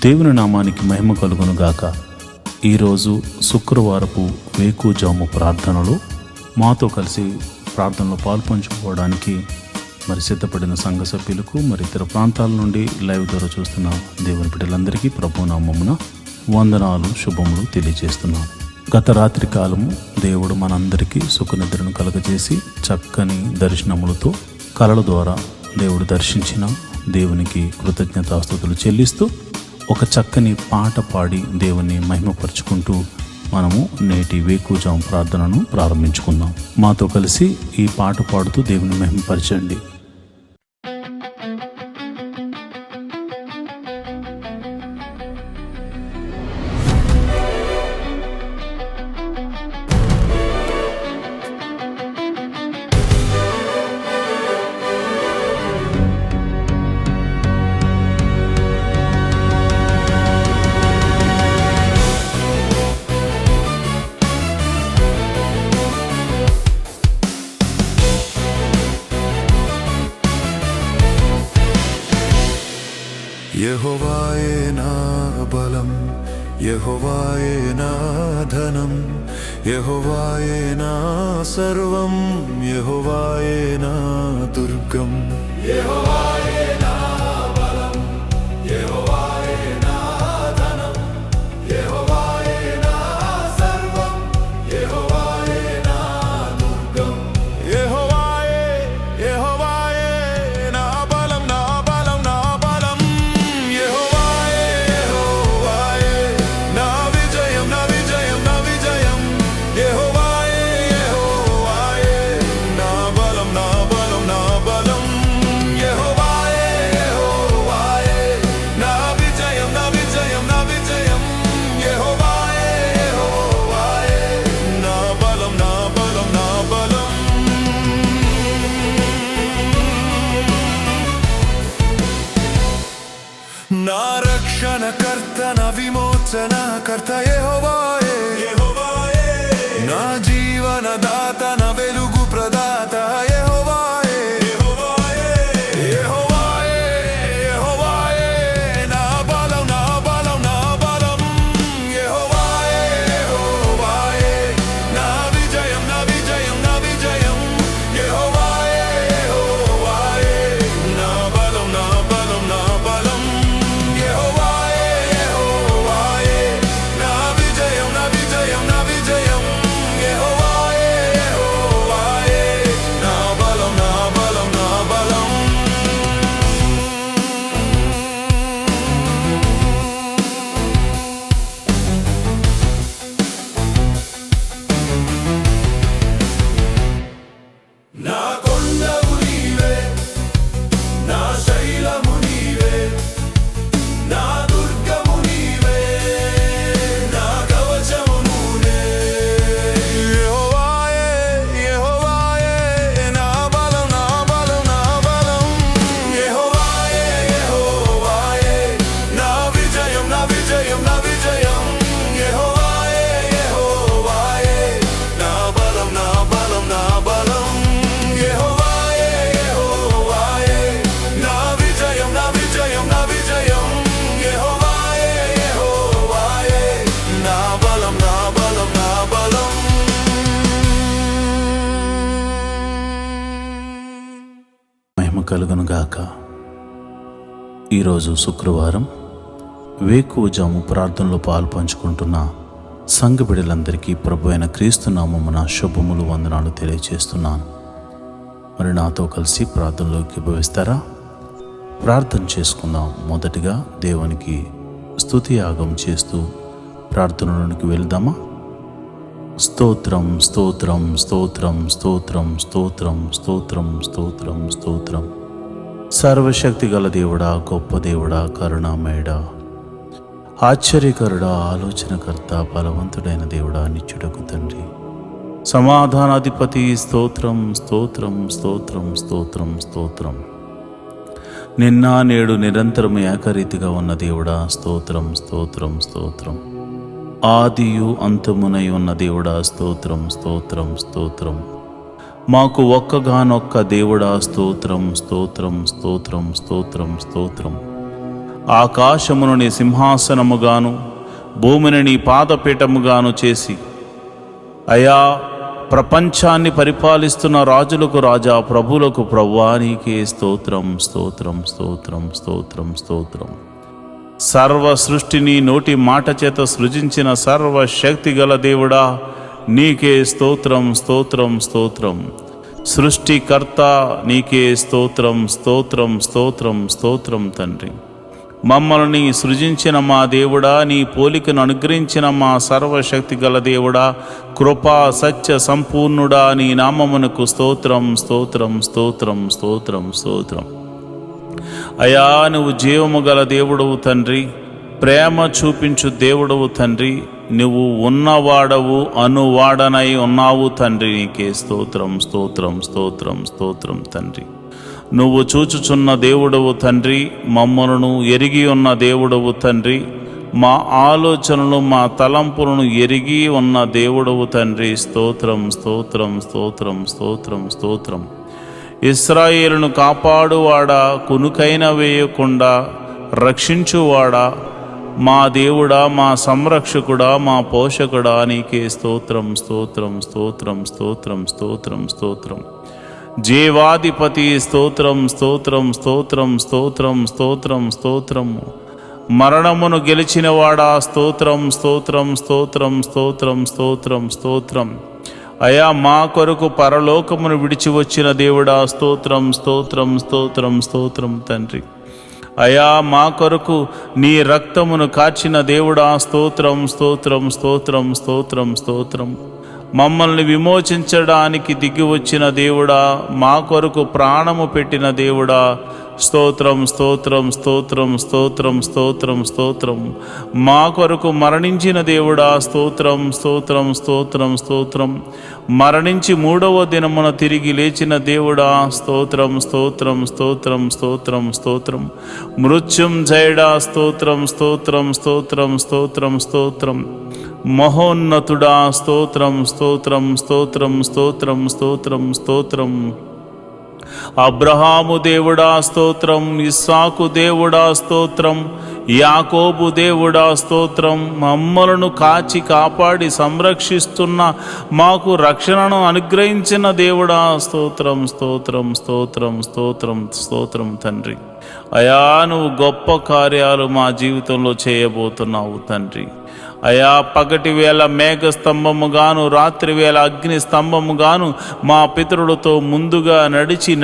దేవుని నామానికి మహిమ కలుగును గాక. ఈరోజు శుక్రవారపు వేకుజాము ప్రార్థనలో మాతో కలిసి ప్రార్థనలో పాల్పంచుకోవడానికి సిద్ధపడిన సంఘ సభ్యులకు ఇతర ప్రాంతాల నుండి లైవ్ ద్వారా చూస్తున్న దేవుని బిడ్డలందరికీ ప్రభు నామమున వందనాలు, శుభములు తెలియజేస్తున్నాను. గత రాత్రి కాలము దేవుడు మనందరికీ సుఖనిద్రను కలగజేసి చక్కని దర్శనములతో కలల ద్వారా దేవుడు దర్శించిన దేవునికి కృతజ్ఞతాస్తుతులు చెల్లిస్తూ ఒక చక్కని పాట పాడి దేవుని మహిమపరుచుకుంటూ మనము నేటి వేకుజాము ప్రార్థనను ప్రారంభించుకుందాం. మాతో కలిసి ఈ పాట పాడుతూ దేవుని మహిమపరచండి. యెహోవాయే నా బలం, యెహోవాయే నా ధనం, యెహోవాయే నా సర్వం, యెహోవాయే నా దుర్గం. యెహోవాయే నా బలం, యెహోవాయే నా ధనం, యెహోవాయే నా సర్వం, యెహోవాయే నా దుర్గం. యెహోవాయే యెహోవాయే నా బలం, నా బలం, నా బలం. యెహోవాయే యెహోవాయే నా విజయం, నా విజయం, నా విజయం. యెహోవాయే యెహోవాయే నా బలం, నా బలం, నా బలం. యెహోవాయే యెహోవాయే నా విజయం, నా విజయం, నా విజయం. యెహోవాయే యెహోవాయే నా బలం, నా బలం, నా బలం. నా రక్షణకర్త, నా విమోచనకర్త యెహోవాయే, యెహోవాయే. నా జీవనదాత, నా వెలుగు ప్రదాత యెహోవాయే, యెహోవాయే. యెహోవాయే యెహోవాయే నా బలం, నా బలం, నా బలం. యెహోవాయే యెహోవాయే నా విజయం, నా విజయం, నా విజయం. యెహోవాయే యెహోవాయే నా బలం, నా బలం, నా బలం. యెహోవాయే యెహోవాయే నా విజయం, నా విజయం, నా విజయం. యెహోవాయే యెహోవాయే నా బలం, నా బలం, నా బలం. నా కొండవు నీవే, నా శైలము నీవే, నా దుర్గము నీవే, నా కవచము నువ్వే. యెహోవాయే యెహోవాయే నా బలం, నా బలం, నా బలం. యెహోవాయే యెహోవాయే నా విజయం, నా విజయం, నా విజయం. యెహోవాయే యెహోవాయే నా బలం, నా బలం, నా బలం. యెహోవాయే యెహోవాయే నా విజయం, నా విజయం, నా విజయం. యెహోవాయే యెహోవాయే నా బలం, నా బలం, నా బలం. మహిమ కలుగును గాక. ఈరోజు శుక్రవారం వేకువజాము ప్రార్థనలో పాల్పంచుకుంటున్న సంఘ బిడ్డలందరికీ ప్రభు అయిన క్రీస్తు నామమున శుభములు, వందనాలు తెలియజేస్తున్నాను. నాతో కలిసి ప్రార్థనలోకి భవిస్తారా? ప్రార్థన చేసుకుందాం. మొదటిగా దేవునికి స్తుతి యాగం చేస్తూ ప్రార్థనలోనికి వెళ్దామా? స్తోత్రం స్తోత్రం స్తోత్రం స్తోత్రం స్తోత్రం స్తోత్రం స్తోత్రం స్తోత్రం. సర్వశక్తి గల దేవుడా, గొప్ప దేవుడా, కరుణామయుడా, ఆశ్చర్యకరుడా, ఆలోచనకర్త, బలవంతుడైన దేవుడా, నిత్యుడకు తండ్రి, సమాధానాధిపతి, స్తోత్రం స్తోత్రం స్తోత్రం స్తోత్రం స్తోత్రం. నిన్న నేడు నిరంతరం ఏకరీతిగా ఉన్న దేవుడా, స్తోత్రం స్తోత్రం స్తోత్రం. ఆదియు అంతమునై ఉన్న దేవుడా, స్తోత్రం స్తోత్రం స్తోత్రం. మాకు ఒక్కగానొక్క దేవుడా, స్తోత్రం స్తోత్రం స్తోత్రం స్తోత్రం స్తోత్రం. ఆకాశమును నీ సింహాసనముగాను భూమిని నీ పాదపీఠముగాను చేసి అయా ప్రపంచాన్ని పరిపాలిస్తున్న రాజులకు రాజా, ప్రభువులకు ప్రభువా, నీకే స్తోత్రం స్తోత్రం స్తోత్రం స్తోత్రం స్తోత్రం. సర్వ సృష్టిని నోటి మాట చేత సృజించిన సర్వశక్తి గల దేవుడా, నీకే స్తోత్రం స్తోత్రం స్తోత్రం. సృష్టికర్త నీకే స్తోత్రం స్తోత్రం స్తోత్రం స్తోత్రం తండ్రి. మమ్మల్ని సృజించిన మా దేవుడా, నీ పోలికను అనుగ్రహించిన మా సర్వశక్తి గల దేవుడా, కృపా సత్య సంపూర్ణుడా, నీ నామమునకు స్తోత్రం స్తోత్రం స్తోత్రం స్తోత్రం స్తోత్రం. అయా నువ్వు జీవము గల దేవుడవు తండ్రి, ప్రేమ చూపించు దేవుడవు తండ్రి, నువ్వు ఉన్నవాడవు అనువాడనై ఉన్నావు తండ్రి, నీకే స్తోత్రం స్తోత్రం స్తోత్రం స్తోత్రం తండ్రి. నువ్వు చూచుచున్న దేవుడవు తండ్రి, మమ్మలను ఎరిగి ఉన్న దేవుడవు తండ్రి, మా ఆలోచనలు మా తలంపులను ఎరిగి ఉన్న దేవుడవు తండ్రి, స్తోత్రం స్తోత్రం స్తోత్రం స్తోత్రం స్తోత్రం. ఇశ్రాయేలును కాపాడువాడా, కునుకైన వేయకుండా రక్షించువాడా, మా దేవుడా, మా సంరక్షకుడా, మా పోషకుడా, నీకే స్తోత్రం స్తోత్రం స్తోత్రం స్తోత్రం స్తోత్రం స్తోత్రం. జీవాధిపతి స్తోత్రం స్తోత్రం స్తోత్రం స్తోత్రం స్తోత్రం స్తోత్రం. మరణమును గెలిచినవాడా, స్తోత్రం స్తోత్రం స్తోత్రం స్తోత్రం స్తోత్రం స్తోత్రం. అయా మా కొరకు పరలోకమును విడిచి వచ్చిన దేవుడా, స్తోత్రం స్తోత్రం స్తోత్రం స్తోత్రం తండ్రి. అయా మా కొరకు నీ రక్తమును కాచిన దేవుడా, స్తోత్రం స్తోత్రం స్తోత్రం స్తోత్రం స్తోత్రం. మమ్మల్ని విమోచించడానికి దిగి వచ్చిన దేవుడా, మా కొరకు ప్రాణము పెట్టిన దేవుడా, స్తోత్రం స్తోత్రం స్తోత్రం స్తోత్రం స్తోత్రం స్తోత్రం. మా కొరకు మరణించిన దేవుడా, స్తోత్రం స్తోత్రం స్తోత్రం స్తోత్రం. మరణించి మూడవ దినమున తిరిగి లేచిన దేవుడా, స్తోత్రం స్తోత్రం స్తోత్రం స్తోత్రం స్తోత్రం. మృత్యుంజయుడా, స్తోత్రం స్తోత్రం స్తోత్రం స్తోత్రం స్తోత్రం. మహోన్నతుడా, స్తోత్రం స్తోత్రం స్తోత్రం స్తోత్రం స్తోత్రం స్తోత్రం. అబ్రహాము దేవుడా, స్తోత్రం. ఇస్సాకు దేవుడా, స్తోత్రం. యాకోబు దేవుడా, స్తోత్రం. మమ్మలను కాచి కాపాడి సంరక్షిస్తున్న మాకు రక్షణను అనుగ్రహించిన దేవుడా, స్తోత్రం స్తోత్రం స్తోత్రం స్తోత్రం స్తోత్రం తండ్రి. అయా నువ్వు గొప్ప కార్యాలు మా జీవితంలో చేయబోతున్నావు తండ్రి. అయా పగటి వేళ మేఘ స్తంభముగాను, రాత్రి వేళ అగ్ని స్తంభముగాను మా పితరులతో ముందుగా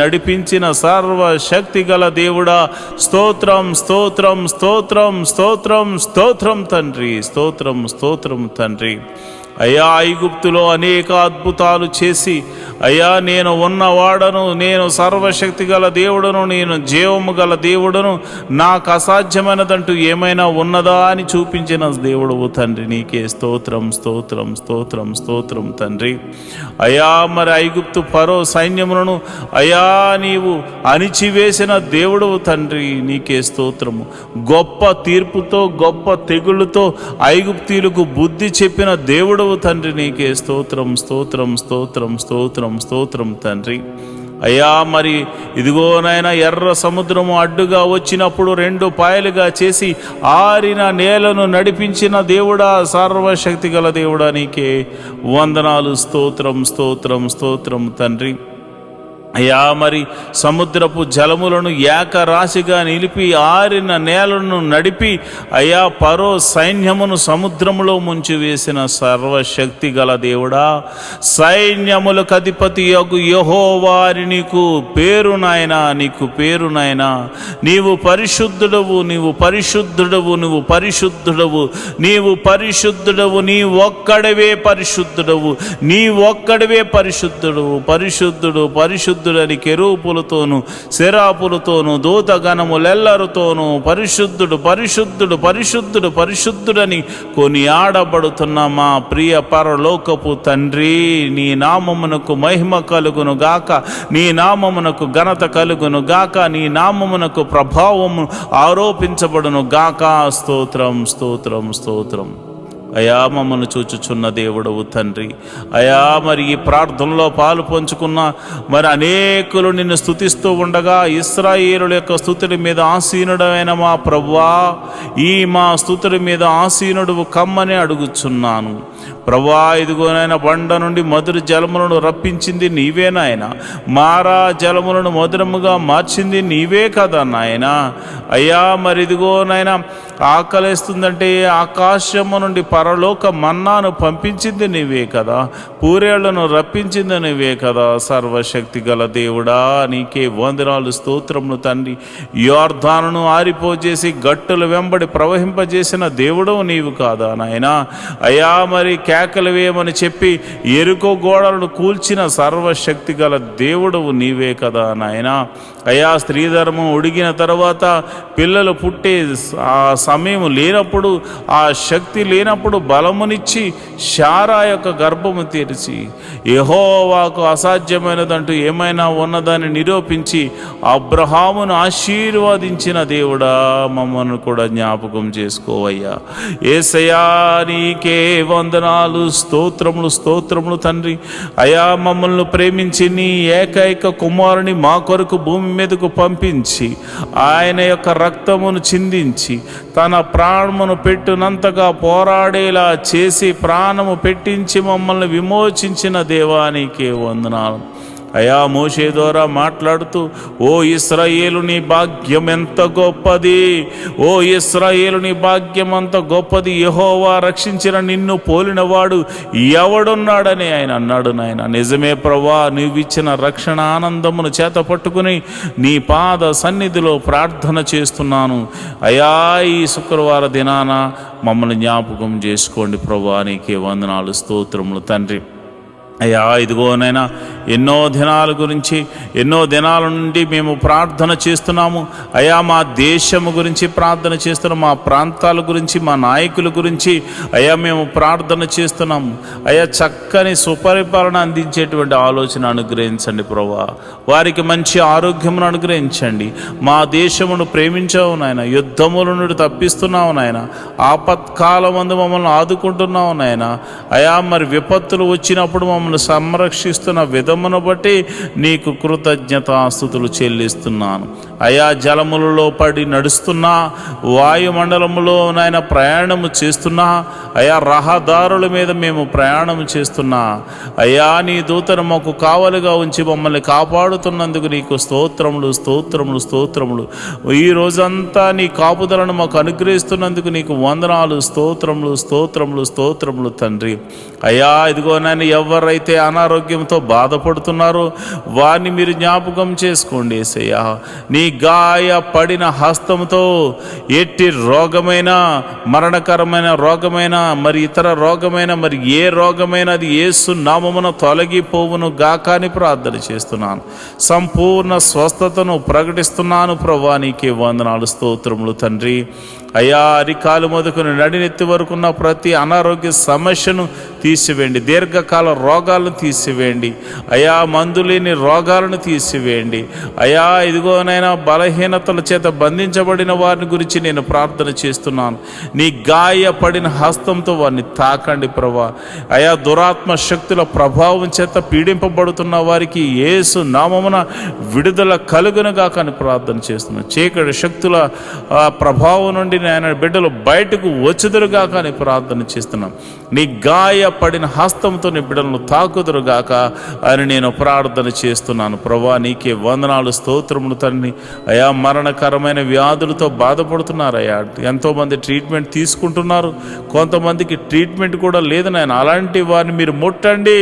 నడిపించిన సర్వశక్తి గల దేవుడా, స్తోత్రం స్తోత్రం స్తోత్రం స్తోత్రం స్తోత్రం తండ్రి, స్తోత్రం స్తోత్రం తండ్రి. అయా ఐగుప్తులో అనేక అద్భుతాలు చేసి, అయ్యా నేను ఉన్నవాడను, నేను సర్వశక్తి గల దేవుడను, నేను జీవము గల దేవుడను, నాకు అసాధ్యమైనదంటూ ఏమైనా ఉన్నదా అని చూపించిన దేవుడవు తండ్రి, నీకే స్తోత్రం స్తోత్రం స్తోత్రం స్తోత్రం తండ్రి. అయా మరి ఐగుప్తు ఫరో సైన్యములను అయా నీవు అణిచివేసిన దేవుడవు తండ్రి, నీకే స్తోత్రము. గొప్ప తీర్పుతో గొప్ప తెగుళ్ళతో ఐగుప్తీయులకు బుద్ధి చెప్పిన దేవుడు తండ్రి, నీకే స్తోత్రం స్తోత్రం స్తోత్రం స్తోత్రం స్తోత్రం తండ్రి. అయ్యా మరి ఇదిగోనైనా ఎర్ర సముద్రము అడ్డుగా వచ్చినప్పుడు 2 పాయలుగా చేసి ఆరిన నేలను నడిపించిన దేవుడా, సర్వశక్తి గల దేవుడా, నీకే వందనాలు, స్తోత్రం స్తోత్రం స్తోత్రం తండ్రి. అయ్యా మరి సముద్రపు జలములను ఏకరాశిగా నిలిపి ఆరిన నేలను నడిపి అయ్యా ఫరో సైన్యమును సముద్రములో ముంచివేసిన సర్వశక్తి గల దేవుడా, సైన్యములకు అధిపతి యగు యెహోవాని నీకు పేరు నాయనా, నీకు పేరు నాయనా. నీవు పరిశుద్ధుడవు, నీవు పరిశుద్ధుడవు, నువ్వు పరిశుద్ధుడవు, నీవు పరిశుద్ధుడవు, నీ ఒక్కడవే పరిశుద్ధుడవు, నీ ఒక్కడవే పరిశుద్ధుడవు. పరిశుద్ధుడు పరిశుద్ధుడని కెరూపులతోను శరాపులతోను దూతగణములెల్లరితోనూ పరిశుద్ధుడు పరిశుద్ధుడు పరిశుద్ధుడు పరిశుద్ధుడని కొనియాడబడుతున్న మా ప్రియ పరలోకపు తండ్రి, నీ నామమునకు మహిమ కలుగును గాక, నీ నామమునకు ఘనత కలుగును గాక, నీ నామమునకు ప్రభావము ఆరోపించబడును గాక. స్తోత్రం స్తోత్రం స్తోత్రం. అయా మమ్మల్ని చూచుచున్న దేవుడవు తండ్రి. అయా మరి ఈ ప్రార్థనలో పాలు పంచుకున్న మరి అనేకులు నిన్ను స్తుతిస్తూ ఉండగా ఇశ్రాయేలుల యొక్క స్తుతుల మీద ఆసీనుడమైన మా ప్రభువా, ఈ మా స్తుతుల మీద ఆసీనుడు కమ్మని అడుగుచున్నాను ప్రభువా. ఇదిగోనైనా బండ నుండి మధుర జలములను రప్పించింది నీవే నాయన, మారా జలములను మధురముగా మార్చింది నీవే కదా నాయన. అయ్యా మరి ఇదిగోనైనా ఆకలిస్తుందంటే ఆకాశము నుండి పరలోక మన్నాను పంపించింది నీవే కదా, పూరేళ్లను రప్పించింది నీవే కదా. సర్వశక్తి గల దేవుడా, నీకే వందనాలు స్తోత్రములు తండ్రి. యోర్దానును ఆరిపోజేసి గట్టుల వెంబడి ప్రవహింపజేసిన దేవుడవు నీవు కాదా నాయన. అయ్యా మరి కేకలు వేయమని చెప్పి ఎరుకో గోడలను కూల్చిన సర్వశక్తి గల దేవుడవు నీవే కదా నాయన. అయ్యా స్త్రీధర్మం ఉడిగిన తర్వాత పిల్లలు పుట్టే ఆ సమయం లేనప్పుడు, ఆ శక్తి లేనప్పుడు బలమునిచ్చి శారా యొక్క గర్భము తెరిచి యెహోవాకు అసాధ్యమైనదంటూ ఏమైనా ఉన్నదని నిరూపించి అబ్రహామును ఆశీర్వదించిన దేవుడా, మమ్మల్ని కూడా జ్ఞాపకం చేసుకోవయ్యా. యేసయ్యా నీకే వందనాలు, స్తోత్రములు స్తోత్రములు తండ్రి. అయా మమ్మల్ని ప్రేమించి నీ ఏకైక కుమారుని మా కొరకు భూమి మీదకు పంపించి ఆయన యొక్క రక్తమును చిందించి తన ప్రాణమును పెట్టునంతగా పోరాడేలా చేసి ప్రాణము పెట్టించి మమ్మల్ని విమోచించిన దేవానికే వందనాలు. అయా మోషే ద్వారా మాట్లాడుతూ, ఓ ఇశ్రాయేలు నీ భాగ్యం ఎంత గొప్పది, ఓ ఇశ్రాయేలు నీ భాగ్యం అంత గొప్పది, యెహోవా రక్షించిన నిన్ను పోలినవాడు ఎవడున్నాడని ఆయన అన్నాడు నాయన. నిజమే ప్రభువా, నీవిచ్చిన రక్షణ ఆనందమును చేత పట్టుకుని నీ పాద సన్నిధిలో ప్రార్థన చేస్తున్నాను. అయా ఈ శుక్రవార దినాన మమ్మల్ని జ్ఞాపకం చేసుకోండి ప్రభువా, నీకే వందనాలు స్తోత్రములు తండ్రి. అయ్యా ఇదిగోనైనా ఎన్నో దినాల గురించి, ఎన్నో దినాల నుండి మేము ప్రార్థన చేస్తున్నాము. అయ్యా మా దేశము గురించి ప్రార్థన చేస్తున్నాము, మా ప్రాంతాల గురించి, మా నాయకుల గురించి అయ్యా మేము ప్రార్థన చేస్తున్నాము. అయ్యా చక్కని సుపరిపాలన అందించేటువంటి ఆలోచన అనుగ్రహించండి ప్రభువా, వారికి మంచి ఆరోగ్యమును అనుగ్రహించండి. మా దేశమును ప్రేమించావు నాయన, యుద్ధముల నుండి తప్పిస్తున్నావు నాయన, ఆపత్కాలమందు మమ్మల్ని ఆదుకుంటున్నావు నాయన. అయ్యా మరి విపత్తులు వచ్చినప్పుడు మమ్మల్ని సంరక్షిస్తున్న విధమును బట్టి నీకు కృతజ్ఞతాస్తుతులు చెల్లిస్తున్నాను. అయా జలములలో పడి నడుస్తున్నా, వాయుమండలములో నాయన ప్రయాణము చేస్తున్నా, అయా రహదారుల మీద మేము ప్రయాణం చేస్తున్నా, అయా నీ దూతను మాకు కావలిగా ఉంచి మమ్మల్ని కాపాడుతున్నందుకు నీకు స్తోత్రములు స్తోత్రములు స్తోత్రములు. ఈ రోజంతా నీ కాపుదలను మాకు అనుగ్రహిస్తున్నందుకు నీకు వందనాలు, స్తోత్రములు స్తోత్రములు స్తోత్రములు తండ్రి. అయా ఇదిగో నాయన ఎవరైతే అనారోగ్యంతో బాధపడుతున్నారో వారిని మీరు జ్ఞాపకం చేసుకోండి యేసయ్యా. నీ గాయపడిన హస్తంతో ఎట్టి రోగమైన, మరణకరమైన రోగమైన, మరి ఇతర రోగమైన, మరి ఏ రోగమైన అది యేసు నామమున తొలగిపోవును గాక అని ప్రార్థన చేస్తున్నాను. సంపూర్ణ స్వస్థతను ప్రకటిస్తున్నాను ప్రభువా, నీకే వందనాలు స్తోత్రములు తండ్రి. అయా అరికాలు మొదలుకొని నడినెత్తి వరకున్న ప్రతి అనారోగ్య సమస్యను తీసివేయండి, దీర్ఘకాల రోగాలను తీసివేయండి, అయా మందులేని రోగాలను తీసివేయండి. అయా ఇదిగోనైనా బలహీనతల చేత బంధించబడిన వారిని గురించి నేను ప్రార్థన చేస్తున్నాను. నీ గాయపడిన హస్తంతో వారిని తాకండి ప్రభువా. అయా దురాత్మ శక్తుల ప్రభావం చేత పీడింపబడుతున్న వారికి యేసు నామమున విడుదల కలుగునుగా కానీ ప్రార్థన చేస్తున్నాను. చీకటి శక్తుల ప్రభావం నుండి ఆయన బిడ్డలు బయటకు వచ్చుదురుగా కానీ ప్రార్థన చేస్తున్నాం. నీ గాయపడిన హస్తంతో నీ బిడ్డలను తాకుదురుగాక అని నేను ప్రార్థన చేస్తున్నాను ప్రభువా, నీకే వందనాలు స్తోత్రములు తండ్రి. అయా మరణకరమైన వ్యాధులతో బాధపడుతున్నారు అయ్యా, ఎంతోమంది ట్రీట్మెంట్ తీసుకుంటున్నారు, కొంతమందికి ట్రీట్మెంట్ కూడా లేదు నాయన. అలాంటి వారిని మీరు ముట్టండి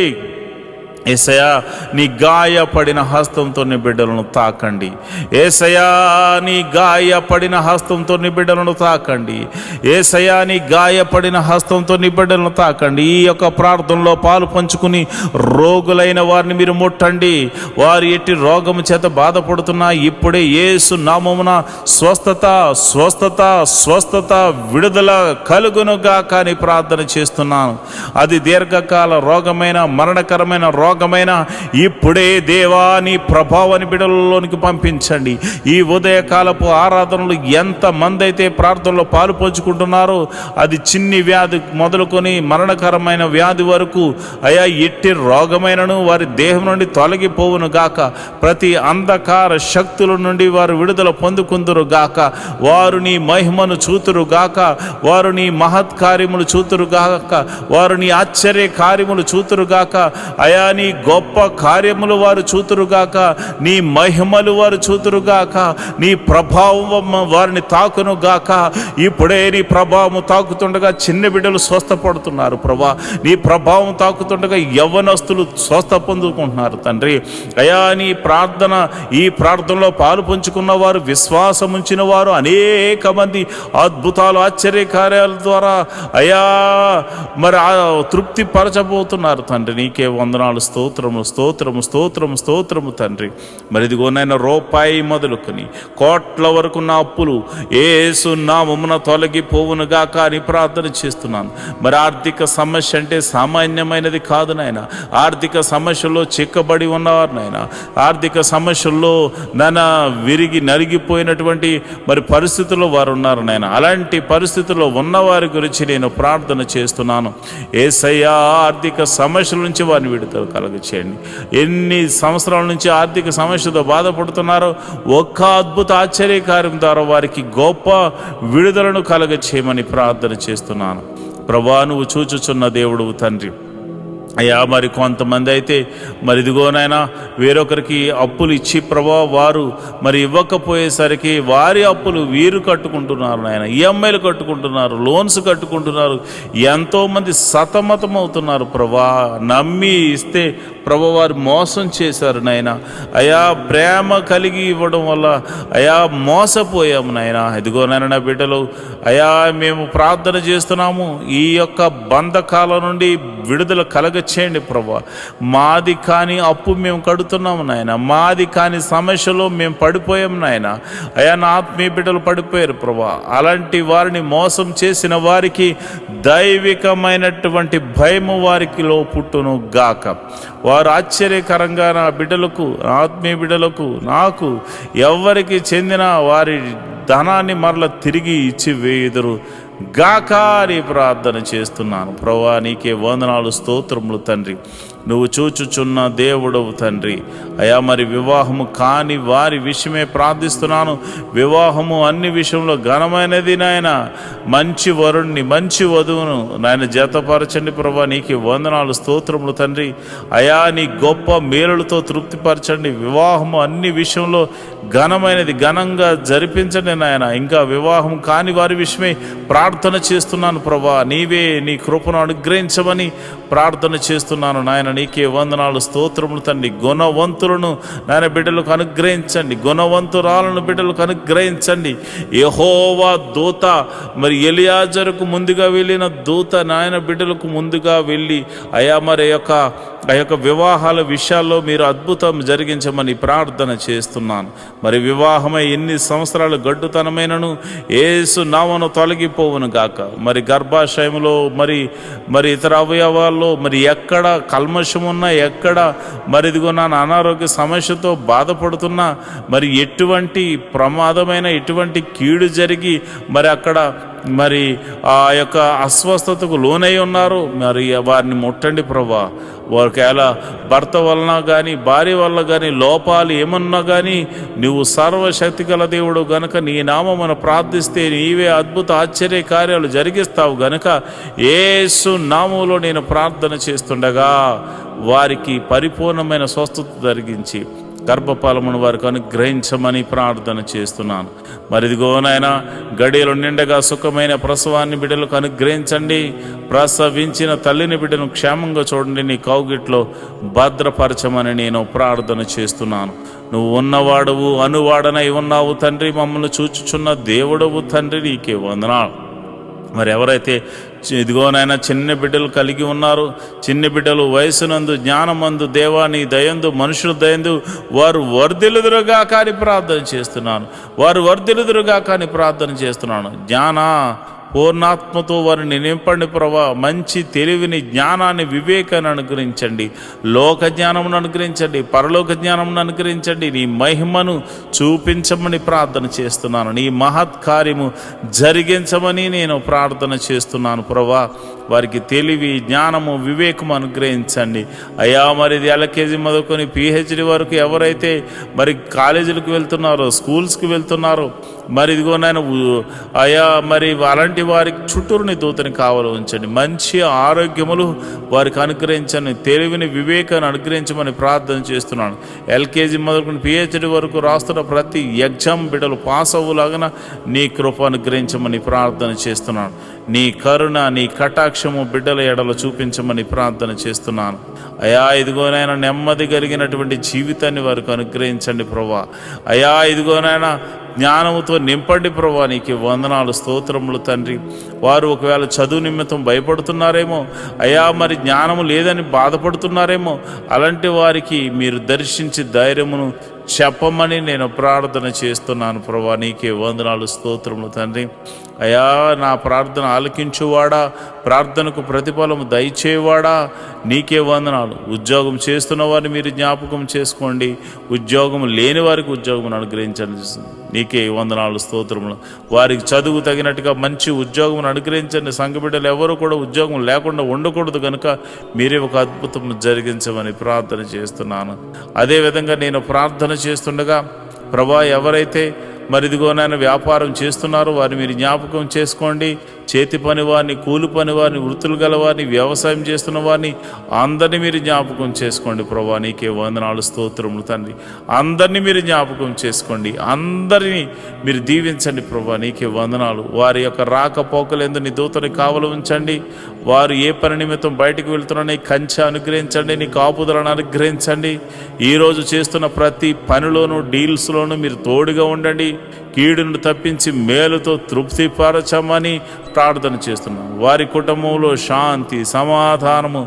యేసయ్యా. నీ గాయపడిన హస్తంతో నీ బిడ్డలను తాకండి యేసయ్యా, నీ గాయపడిన హస్తంతో నీ బిడ్డలను తాకండి యేసయ్యా, నీ గాయపడిన హస్తంతో నీ బిడ్డలను తాకండి. ఈ యొక్క ప్రార్థనలో పాలు పంచుకుని రోగులైన వారిని మీరు ముట్టండి. వారు ఎట్టి రోగము చేత బాధపడుతున్నా ఇప్పుడే యేసు నామమున స్వస్థత స్వస్థత స్వస్థత విడుదల కలుగునుగా కానీ ప్రార్థన చేస్తున్నాను. అది దీర్ఘకాల రోగమైన, మరణకరమైన రోగం రోగమైన ఇప్పుడే దేవా నీ ప్రభావాన్ని బిడ్డలలోనికి పంపించండి. ఈ ఉదయకాలపు ఆరాధనలు ఎంతమంది అయితే ప్రార్థనలో పాలు పంచుకుంటున్నారో, అది చిన్ని వ్యాధి మొదలుకొని మరణకరమైన వ్యాధి వరకు అయా ఎట్టి రోగమైనను వారి దేహం నుండి తొలగిపోవును గాక. ప్రతి అంధకార శక్తుల నుండి వారు విడుదల పొందుకుందురు గాక. వారు నీ మహిమను చూతురు గాక. వారు నీ మహత్కార్యములు చూతురు గాక. వారు నీ ఆశ్చర్య కార్యములు చూతురు గాక. అయా నీ గొప్ప కార్యములు వారు చూతురు గాక. నీ మహిమలు వారు చూతురు గాక. నీ ప్రభావం వారిని తాకును గాక. ఇప్పుడే నీ ప్రభావం తాకుతుండగా చిన్న బిడ్డలు స్వస్థపడుతున్నారు ప్రభా. నీ ప్రభావం తాకుతుండగా యవ్వనస్తులు స్వస్థ పొందుకుంటున్నారు తండ్రి. అయా నీ ప్రార్థన, ఈ ప్రార్థనలో పాలు పంచుకున్న వారు, విశ్వాసం ఉంచిన వారు అనేక మంది అద్భుతాలు ఆశ్చర్య కార్యాల ద్వారా అయా మరి తృప్తి పరచబోతున్నారు తండ్రి. నీకే వందనాలు, స్తోత్రము స్తోత్రము స్తోత్రము స్తోత్రము తండ్రి. మరి ఇదిగోనైనా రూపాయి మొదలుకొని కోట్ల వరకు నా అప్పులు యేసు నామమున తొలగిపోవునుగాక అని ప్రార్థన చేస్తున్నాను. మరి ఆర్థిక సమస్య అంటే సామాన్యమైనది కాదు నాయన. ఆర్థిక సమస్యలో చిక్కబడి ఉన్నవారు నాయన, ఆర్థిక సమస్యల్లో విరిగి నలిగిపోయినటువంటి మరి పరిస్థితుల్లో వారు ఉన్నారు నాయన. అలాంటి పరిస్థితుల్లో ఉన్నవారి గురించి నేను ప్రార్థన చేస్తున్నాను. యేసయ్యా ఆర్థిక సమస్యల నుంచి వారిని విడుదల కలగచేయండి. ఎన్ని సంవత్సరాల నుంచి ఆర్థిక సమస్యతో బాధపడుతున్నారో ఒక్క అద్భుత ఆశ్చర్యకార్యం ద్వారా వారికి గొప్ప విడుదలను కలగచేయమని ప్రార్థన చేస్తున్నాను. ప్రభువా నువ్వు చూచుచున్న దేవుడు తండ్రి. అయ్యా మరి కొంతమంది అయితే మరి ఇదిగోనైనా వేరొకరికి అప్పులు ఇచ్చి ప్రభా వారు మరి ఇవ్వకపోయేసరికి వారి అప్పులు వీరు కట్టుకుంటున్నారు నాయన. ఈఎంఐలు కట్టుకుంటున్నారు, లోన్స్ కట్టుకుంటున్నారు. ఎంతోమంది సతమతం అవుతున్నారు ప్రభా. నమ్మి ఇస్తే ప్రభా వారు మోసం చేశారు నాయన. అయా ప్రేమ కలిగి ఇవ్వడం వల్ల అయా మోసపోయాము నాయన. ఇదిగోనైనా నా బిడ్డలు అయా మేము ప్రార్థన చేస్తున్నాము. ఈ యొక్క బంధకాల నుండి విడుదల కలగచేయండి ప్రభా. మాది కాని అప్పు మేము కడుతున్నాము నాయన. మాది కాని సమస్యలో మేము పడిపోయాము నాయన. అయా నా ఆత్మీయ బిడ్డలు పడిపోయారు ప్రభా. అలాంటి వారిని మోసం చేసిన వారికి దైవికమైనటువంటి భయము వారికిలో పుట్టును గాక. వారు ఆశ్చర్యకరంగా నా బిడ్డలకు, ఆత్మీయ బిడ్డలకు, నాకు ఎవరికి చెందిన వారి ధనాన్ని మరల తిరిగి ఇచ్చి వేయుదురు గాక అని ప్రార్థన చేస్తున్నాను. ప్రభువా నీకే వందనాలు, స్తోత్రములు తండ్రి. నువ్వు చూచుచున్న దేవుడవు తండ్రి. అయా మరి వివాహము కాని వారి విషయమే ప్రార్థిస్తున్నాను. వివాహము అన్ని విషయంలో ఘనమైనది నాయన. మంచి వరుణ్ణి, మంచి వధువును నాయన జతపరచండి ప్రభువా. నీకే వందనాలు, స్తోత్రములు తండ్రి. అయా నీ గొప్ప మేలులతో తృప్తిపరచండి. వివాహము అన్ని విషయంలో ఘనమైనది, ఘనంగా జరిపించండి నాయన. ఇంకా వివాహం కాని వారి విషయమే ప్రార్థన చేస్తున్నాను ప్రభా. నీవే నీ కృపను అనుగ్రహించమని ప్రార్థన చేస్తున్నాను నాయన. నీకే వందనాలు, స్తోత్రములు తండ్రి. గుణవంతులను నాయన బిడ్డలకు అనుగ్రహించండి. గుణవంతురాలను బిడ్డలకు అనుగ్రహించండి. యెహోవా దూత మరి ఎలియాజరుకు ముందుగా వెళ్ళిన దూత నాయన బిడ్డలకు ముందుగా వెళ్ళి అయా మరి ఆ యొక్క వివాహాల విషయాల్లో మీరు అద్భుతం జరిగించమని ప్రార్థన చేస్తున్నాను. మరి వివాహమై ఎన్ని సంవత్సరాలు గడ్డుతనమైనను యేసు నామమున తొలగిపోవును గాక. మరి గర్భాశయంలో మరి ఇతర అవయవాల్లో మరి ఎక్కడ కల్మషం ఉన్నా, ఎక్కడ మరి ఇదిగో నా అనారోగ్య సమస్యతో బాధపడుతున్నా, మరి ఎటువంటి ప్రమాదమైన ఎటువంటి కీడు జరిగి మరి అక్కడ మరి ఆ యొక్క అస్వస్థతకు లోనై ఉన్నారు, మరి వారిని ముట్టండి ప్రభా. ఒకవేళ భర్త వలన కానీ భార్య వల్ల కానీ లోపాలు ఏమన్నా కానీ నువ్వు సర్వశక్తి గల దేవుడు గనుక నీ నామమున ప్రార్థిస్తే నీవే అద్భుత ఆశ్చర్య కార్యాలు జరిగిస్తావు గనుక యేసు నామములో నేను ప్రార్థన చేస్తుండగా వారికి పరిపూర్ణమైన స్వస్థత జరిగించి గర్భఫలమును వారికి అనుగ్రహించమని ప్రార్థన చేస్తున్నాను. మరి ఇదిగోనైనా గడియలు నిండగా సుఖమైన ప్రసవాన్ని బిడ్డలకు అనుగ్రహించండి. ప్రసవించిన తల్లిని బిడ్డను క్షేమంగా చూడండి. నీ కౌగిట్లో భద్రపరచమని నేను ప్రార్థన చేస్తున్నాను. నువ్వు ఉన్నవాడవు, అనువాడనై ఉన్నావు తండ్రి. మమ్మల్ని చూచుచున్న దేవుడవు తండ్రి. నీకే వందనాలు. మరి ఎవరైతే ఇదిగోనైనా చిన్న బిడ్డలు కలిగి ఉన్నారు, చిన్న బిడ్డలు వయసునందు, జ్ఞానమందు, దేవాని దయందు, మనుషుల దయందు వారు వర్ధిల్లుదురుగా కానీ ప్రార్థన చేస్తున్నాను. వారు వర్ధిల్లుదురుగా కానీ ప్రార్థన చేస్తున్నాను. జ్ఞాన పూర్ణాత్మతో వారిని నింపండి ప్రభా. మంచి తెలివిని, జ్ఞానాన్ని, వివేకాన్ని అనుగ్రహించండి. లోక జ్ఞానమును అనుగ్రహించండి, పరలోక జ్ఞానమును అనుగ్రహించండి. నీ మహిమను చూపించమని ప్రార్థన చేస్తున్నాను. నీ మహత్కార్యము జరిగించమని నేను ప్రార్థన చేస్తున్నాను ప్రభా. వారికి తెలివి, జ్ఞానము, వివేకము అనుగ్రహించండి అయ్యా. మరి ఇది ఎల్కేజీ మొదలుకొని పిహెచ్డి వరకు ఎవరైతే మరి కాలేజీలకు వెళ్తున్నారో, స్కూల్స్కి వెళ్తున్నారో, మరి ఇదిగో నాయన అయ్యా, మరి అలాంటి వారికి చుట్టూరుని దూతని కావాలి ఉంచండి. మంచి ఆరోగ్యములు వారికి అనుగ్రహించండి. తెలివిని, వివేకాన్ని అనుగ్రహించమని ప్రార్థన చేస్తున్నాను. ఎల్కేజీ మొదలుకొని పిహెచ్డి వరకు రాస్తున్న ప్రతి ఎగ్జామ్ బిడ్డలు పాస్ అవ్వలాగా నీ కృప అనుగ్రహించమని ప్రార్థన చేస్తున్నాను. నీ కరుణ, నీ కటాక్షము బిడ్డల ఎడల చూపించమని ప్రార్థన చేస్తున్నాను అయా. ఇదిగోనైనా నెమ్మది కలిగినటువంటి జీవితాన్ని వారికి అనుగ్రహించండి ప్రభా. అయా ఇదిగోనైనా జ్ఞానముతో నింపండి ప్రభా. నీకు వందనాలు, స్తోత్రములు తండ్రి. వారు ఒకవేళ చదువు నిమిత్తం భయపడుతున్నారేమో అయా, మరి జ్ఞానము లేదని బాధపడుతున్నారేమో, అలాంటి వారికి మీరు దర్శించి ధైర్యమును చెప్పమని నేను ప్రార్థన చేస్తున్నాను ప్రభా. నీకే వందనాలు, స్తోత్రములు తండ్రి. అయా నా ప్రార్థన ఆలకించువాడా, ప్రార్థనకు ప్రతిఫలము దయచేవాడా, నీకే వందనాలు. ఉద్యోగం చేస్తున్న వారిని మీరు జ్ఞాపకం చేసుకోండి. ఉద్యోగం లేని వారికి ఉద్యోగం అనుగ్రహించండి. నీకే వందనాలు, స్తోత్రములు. వారికి చదువు తగినట్టుగా మంచి ఉద్యోగం అనుగ్రహించండి. సంఘ బిడ్డలు ఎవరు కూడా ఉద్యోగం లేకుండా ఉండకూడదు కనుక మీరే ఒక అద్భుతం జరిగించమని ప్రార్థన చేస్తున్నాను. అదేవిధంగా నేను ప్రార్థన చేస్తుండగా ప్రభా, ఎవరైతే మరిదిగోనైనా వ్యాపారం చేస్తున్నారో వారిని మీరు జ్ఞాపకం చేసుకోండి. చేతి పని వారిని, కూలి పని వారిని, వృత్తులు గల వారిని, వ్యవసాయం చేస్తున్న వారిని అందరినీ మీరు జ్ఞాపకం చేసుకోండి ప్రభా. నీకే వందనాలు, స్తోత్రములు తండ్రి. అందరినీ మీరు జ్ఞాపకం చేసుకోండి, అందరినీ మీరు దీవించండి ప్రభా. నీకే వందనాలు. వారి యొక్క రాకపోకలందు నీ దూతని కావలి ఉంచండి. వారు ఏ పని నిమిత్తం బయటకు వెళ్తున్నా నీ కంచె అనుగ్రహించండి, నీ కాపుదలను అనుగ్రహించండి. ఈరోజు చేస్తున్న ప్రతి పనిలోనూ, డీల్స్లోనూ మీరు తోడుగా ఉండండి. కీడును తప్పించి మేలుతో తృప్తిపరచమని ప్రార్థన చేస్తున్నాను. వారి కుటుంబంలో శాంతి, సమాధానము,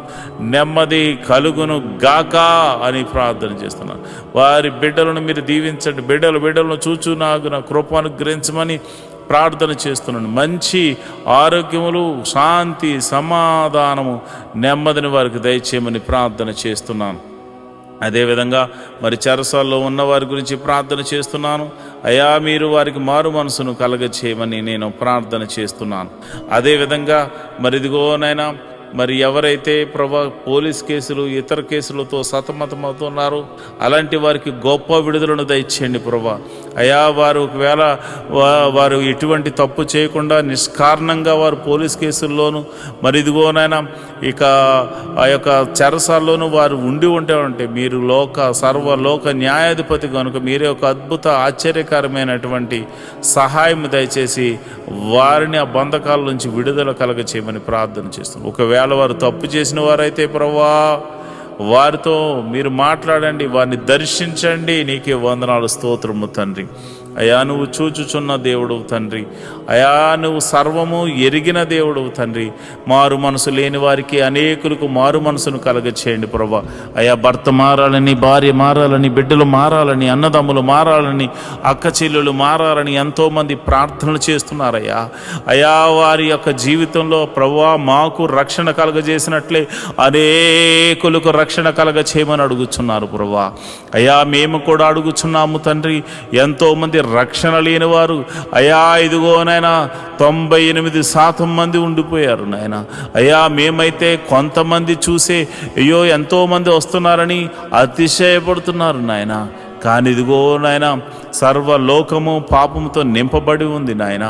నెమ్మది కలుగును గాక అని ప్రార్థన చేస్తున్నాను. వారి బిడ్డలను మీరు దీవించండి. బిడ్డలను చూచు నాకు నా కృప అనుగ్రహించమని ప్రార్థన చేస్తున్నాను. మంచి ఆరోగ్యములు, శాంతి, సమాధానము, నెమ్మదిని వారికి దయచేయమని ప్రార్థన చేస్తున్నాను. అదేవిధంగా మరి చెరసాల్లో ఉన్న వారి గురించి ప్రార్థన చేస్తున్నాను అయా. మీరు వారికి మారు మనసును కలగచేయమని నేను ప్రార్థన చేస్తున్నాను. అదేవిధంగా మరి ఇదిగోనైనా మరి ఎవరైతే ప్రభా పోలీస్ కేసులు, ఇతర కేసులతో సతమతమవుతున్నారో అలాంటి వారికి గొప్ప విడుదలను దయచేయండి ప్రభా. అయా వారు ఒకవేళ వారు ఎటువంటి తప్పు చేయకుండా నిష్కారణంగా వారు పోలీస్ కేసుల్లోనూ మరి ఇదిగోనైనా ఇక ఆ యొక్క చెరసాల్లోనూ వారు ఉంటే మీరు సర్వలోక న్యాయాధిపతి కనుక మీరే ఒక అద్భుత ఆశ్చర్యకరమైనటువంటి సహాయం దయచేసి వారిని ఆ బంధకాల నుంచి విడుదల కలగ చేయమని ప్రార్థన చేస్తున్నాం. ఒకవేళ వారు తప్పు చేసిన వారైతే ప్రభువా వారితో మీరు మాట్లాడండి, వారిని దర్శించండి. నీకే వందనాలు, స్తోత్రము తండ్రి. అయా నువ్వు చూచుచున్న దేవుడవు తండ్రి. అయా నువ్వు సర్వము ఎరిగిన దేవుడవు తండ్రి. మారు మనసు లేని వారికి అనేకులకు మారు మనసును కలగచేయండి ప్రభా. అయా భర్త మారాలని, భార్య మారాలని, బిడ్డలు మారాలని, అన్నదమ్ములు మారాలని, అక్క చెల్లెలు మారాలని ఎంతోమంది ప్రార్థనలు చేస్తున్నారయ్యా. అయా వారి యొక్క జీవితంలో ప్రభువా మాకు రక్షణ కలగజేసినట్లే అనేకులకు రక్షణ కలగ చేయమని అడుగుచున్నారు ప్రభువా. అయా మేము కూడా అడుగుచున్నాము తండ్రి. ఎంతోమంది రక్షణ లేని వారు అయా ఇదిగోనైనా 98% మంది ఉండిపోయారు నాయన. అయ్యా మేమైతే కొంతమంది చూసే అయ్యో ఎంతోమంది వస్తున్నారని అతిశయపడుతున్నారు నాయన. కానీ ఇదిగో నాయన సర్వలోకము పాపముతో నింపబడి ఉంది నాయన.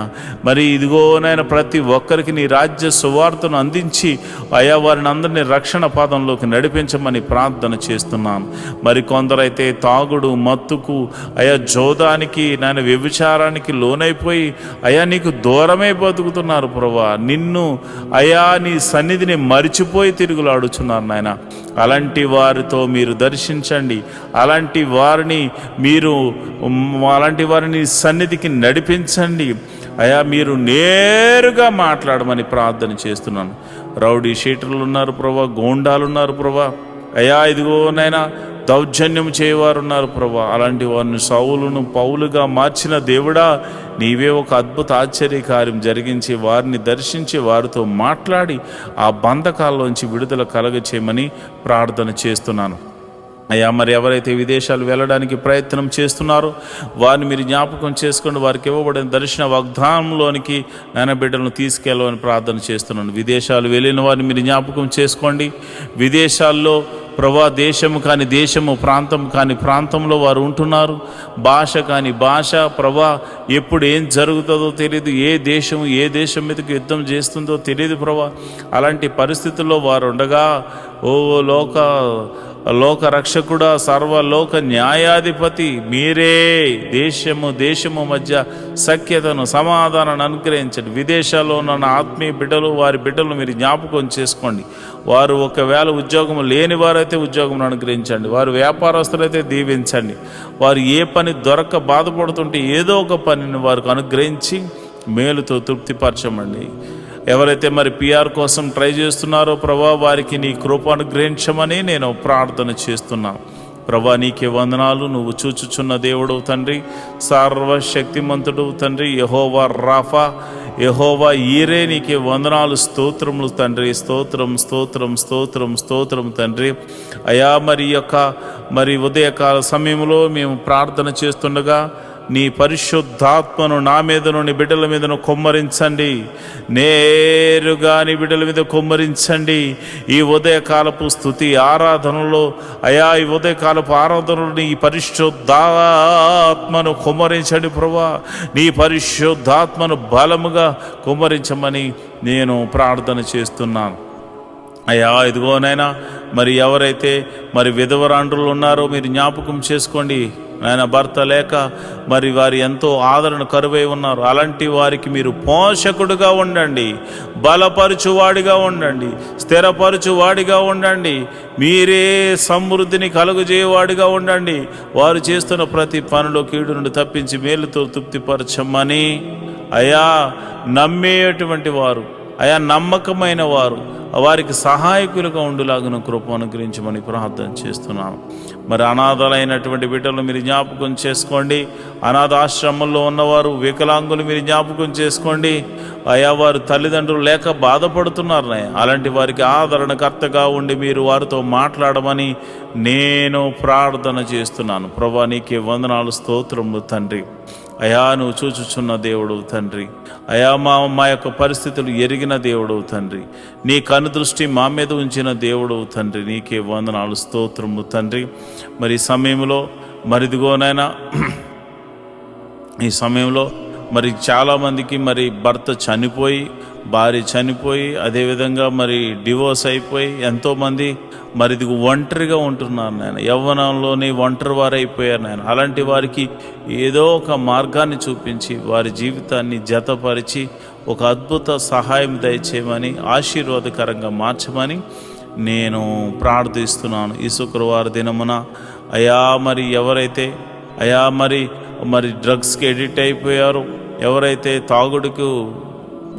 మరి ఇదిగో నాయన ప్రతి ఒక్కరికి నీ రాజ్య సువార్తను అందించి అయా వారిని అందరినీ రక్షణ పాదంలోకి నడిపించమని ప్రార్థన చేస్తున్నాను. మరి కొందరైతే తాగుడు, మత్తుకు, అయా జోదానికి, నాయన వ్యభిచారానికి లోనైపోయి అయా నీకు దూరమే బతుకుతున్నారు ప్రభా. నిన్ను అయా నీ సన్నిధిని మరిచిపోయి తిరుగులాడుచున్నారు నాయన. అలాంటి వారితో మీరు దర్శించండి. అలాంటి వారిని సన్నిధికి నడిపించండి. అయా మీరు నేరుగా మాట్లాడమని ప్రార్థన చేస్తున్నాను. రౌడీ షీటర్లు ఉన్నారు ప్రభా, గోండాలు ఉన్నారు ప్రభా. అయా ఇదిగోనైనా దౌర్జన్యం చేయవారు ఉన్నారు ప్రభా. అలాంటి వారిని సౌలును పౌలుగా మార్చిన దేవుడా, నీవే ఒక అద్భుత ఆశ్చర్య కార్యం జరిగించి వారిని దర్శించి వారితో మాట్లాడి ఆ బంధకాల్లోంచి విడుదల కలగచేయమని ప్రార్థన చేస్తున్నాను. అయ్యా, మరి ఎవరైతే విదేశాలు వెళ్ళడానికి ప్రయత్నం చేస్తున్నారో వారిని మీరు జ్ఞాపకం చేసుకోండి. వారికి ఇవ్వబడిన దర్శన వాగ్దానంలోనికి నాయన బిడ్డలను తీసుకెళ్ళమని ప్రార్థన చేస్తున్నాను. విదేశాలు వెళ్ళిన వారిని మీరు జ్ఞాపకం చేసుకోండి. విదేశాల్లో ప్రభా దేశము కాని దేశము, ప్రాంతం కాని ప్రాంతంలో వారు ఉంటున్నారు. భాష కాని భాష, ప్రభా ఎప్పుడు ఏం జరుగుతుందో తెలియదు. ఏ దేశం మీదకి యుద్ధం చేస్తుందో తెలియదు ప్రభా. అలాంటి పరిస్థితుల్లో వారు ఉండగా, ఓ లోక రక్షకుడా, సర్వలోక న్యాయాధిపతి మీరే దేశము మధ్య సఖ్యతను, సమాధానాన్ని అనుగ్రహించండి. విదేశాల్లో ఉన్న ఆత్మీయ బిడ్డలు, వారి బిడ్డలు మీరు జ్ఞాపకం చేసుకోండి. వారు ఒకవేళ ఉద్యోగం లేని వారైతే ఉద్యోగం అనుగ్రహించండి. వారు వ్యాపారస్తులైతే దీవించండి. వారు ఏ పని దొరక్క బాధపడుతుంటే ఏదో ఒక పనిని వారికి అనుగ్రహించి మేలుతో తృప్తిపరచమండి. ఎవరైతే మరి పిఆర్ కోసం ట్రై చేస్తున్నారో ప్రభా, వారికి నీ కృప అనుగ్రహించమని నేను ప్రార్థన చేస్తున్నాను. ప్రభా, నీకే వందనాలు. నువ్వు చూచుచున్న దేవుడవు తండ్రి, సర్వశక్తిమంతుడు తండ్రి, యెహోవా రాఫా, యెహోవా ఈరే, నీకే వందనాలు, స్తోత్రములు తండ్రి. స్తోత్రం తండ్రి. అయా, మరి ఉదయకాల సమయంలో మేము ప్రార్థన చేస్తుండగా నీ పరిశుద్ధాత్మను నా మీదను, నీ బిడ్డల మీదను కొమ్మరించండి. నేరుగా నీ బిడ్డల మీద కొమ్మరించండి. ఈ ఉదయకాలపు స్తుతి ఆరాధనలో అయా, ఈ ఉదయకాలపు ఆరాధనలో నీ పరిశుద్ధాత్మను కొమ్మరించండి ప్రభా. నీ పరిశుద్ధాత్మను బలముగా కొమ్మరించమని నేను ప్రార్థన చేస్తున్నాను. అయ్యా, ఇదిగోనైనా మరి ఎవరైతే మరి విధవరాండ్రులు ఉన్నారో మీరు జ్ఞాపకం చేసుకోండి. ఆయన భర్త లేక మరి వారు ఎంతో ఆదరణ కరువై ఉన్నారు. అలాంటి వారికి మీరు పోషకుడుగా ఉండండి, బలపరచువాడిగా ఉండండి, స్థిరపరచువాడిగా ఉండండి. మీరే సమృద్ధిని కలుగజేయవాడిగా ఉండండి. వారు చేస్తున్న ప్రతి పనిలో కీడు నుండి తప్పించి మేలుతో తృప్తిపరచమని అయా, నమ్మేటువంటి వారు, అయా నమ్మకమైన వారు, వారికి సహాయకులుగా ఉండులాగిన కృప అనుగ్రహించమని ప్రార్థన చేస్తున్నాను. మరి అనాథలైనటువంటి బిడ్డలు మీరు జ్ఞాపకం చేసుకోండి. అనాథాశ్రమంలో ఉన్నవారు, వికలాంగులు మీరు జ్ఞాపకం చేసుకోండి. అయా, వారు తల్లిదండ్రులు లేక బాధపడుతున్నారు. అలాంటి వారికి ఆదరణకర్తగా ఉండి మీరు వారితో మాట్లాడమని నేను ప్రార్థన చేస్తున్నాను. ప్రభా, నీకే వందనాలు, స్తోత్రములు తండ్రి. అయా, నువ్వు చూచుచున్న దేవుడవు తండ్రి. అయా, మా యొక్క పరిస్థితులు ఎరిగిన దేవుడవు తండ్రి. నీ కనుదృష్టి మా మీద ఉంచిన దేవుడవు తండ్రి. నీకే వందనాలు, స్తోత్రము తండ్రి. మరి ఈ సమయంలో మరిదిగోనైనా ఈ సమయంలో మరి చాలామందికి మరి భర్త చనిపోయి, భార్య చనిపోయి, అదేవిధంగా మరి డివోర్స్ అయిపోయి ఎంతోమంది మరి ఇది ఒంటరిగా ఉంటున్నారు నాయన. యవ్వనంలోనే ఒంటరి వారైపోయారు నాయన. అలాంటి వారికి ఏదో ఒక మార్గాన్ని చూపించి వారి జీవితాన్ని జతపరిచి ఒక అద్భుత సహాయం దయచేయమని, ఆశీర్వాదకరంగా మార్చమని నేను ప్రార్థిస్తున్నాను. ఈ శుక్రవారం దినమున అయా, మరి ఎవరైతే అయా మరి డ్రగ్స్కి ఎడిక్ట్ అయిపోయారో, ఎవరైతే తాగుడుకు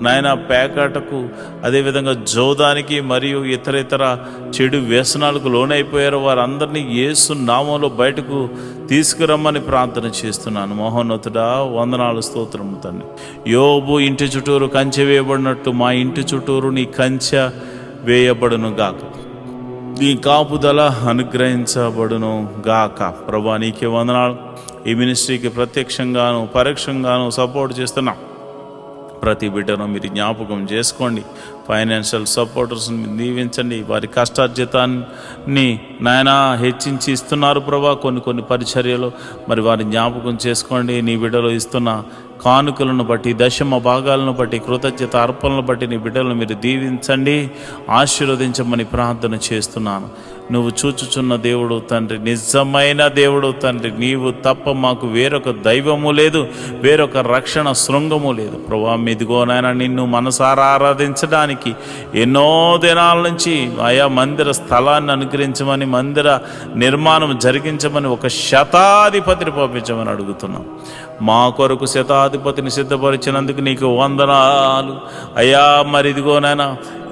నాయన, పేకాటకు, అదేవిధంగా జోదానికి మరియు ఇతర చెడు వ్యసనాలకు లోనైపోయారో వారందరినీ యేసు నామంలో బయటకు తీసుకురమ్మని ప్రార్థన చేస్తున్నాను. మహోన్నతుడా, వందనాలు, స్తోత్రము తండ్రి. యోబు ఇంటి చుట్టూరు కంచె వేయబడినట్టు మా ఇంటి చుట్టూరు నీ కంచె వేయబడును గాక, నీ కాపుదల అనుగ్రహించబడును గాక. ప్రభా, నీకే వందనాలు. ఈ మినిస్ట్రీకి ప్రత్యక్షంగాను పరోక్షంగాను సపోర్ట్ చేస్తున్నా ప్రతి బిడ్డను మీరు జ్ఞాపకం చేసుకోండి. ఫైనాన్షియల్ సపోర్టర్స్ని దీవించండి. వారి కష్టార్జితాన్ని నాయన హెచ్చించి ఇస్తున్నారు ప్రభా. కొన్ని పరిచర్యలు మరి వారి జ్ఞాపకం చేసుకోండి. నీ బిడ్డలు ఇస్తున్న కానుకలను బట్టి, దశమ భాగాలను బట్టి, కృతజ్ఞత అర్పణలను బట్టి నీ బిడ్డలను మీరు దీవించండి, ఆశీర్వదించమని ప్రార్థన చేస్తున్నాను. నువ్వు చూచుచున్న దేవుడు తండ్రి, నిజమైన దేవుడు తండ్రి. నీవు తప్ప మాకు వేరొక దైవము లేదు, వేరొక రక్షణ శృంగము లేదు ప్రభా. ఇదిగోనైనా నిన్ను మనసారా ఆరాధించడానికి ఎన్నో దినాల నుంచి ఆయా మందిర స్థలాన్ని అనుగ్రహించమని, మందిర నిర్మాణం జరిగించమని ఒక శతాధిపతిని పంపించమని అడుగుతున్నాం మా కొరకు శతాధిపతిని సిద్ధపరిచినందుకు నీకు వందనాలు అయ్యా. మరి ఇదిగోనైనా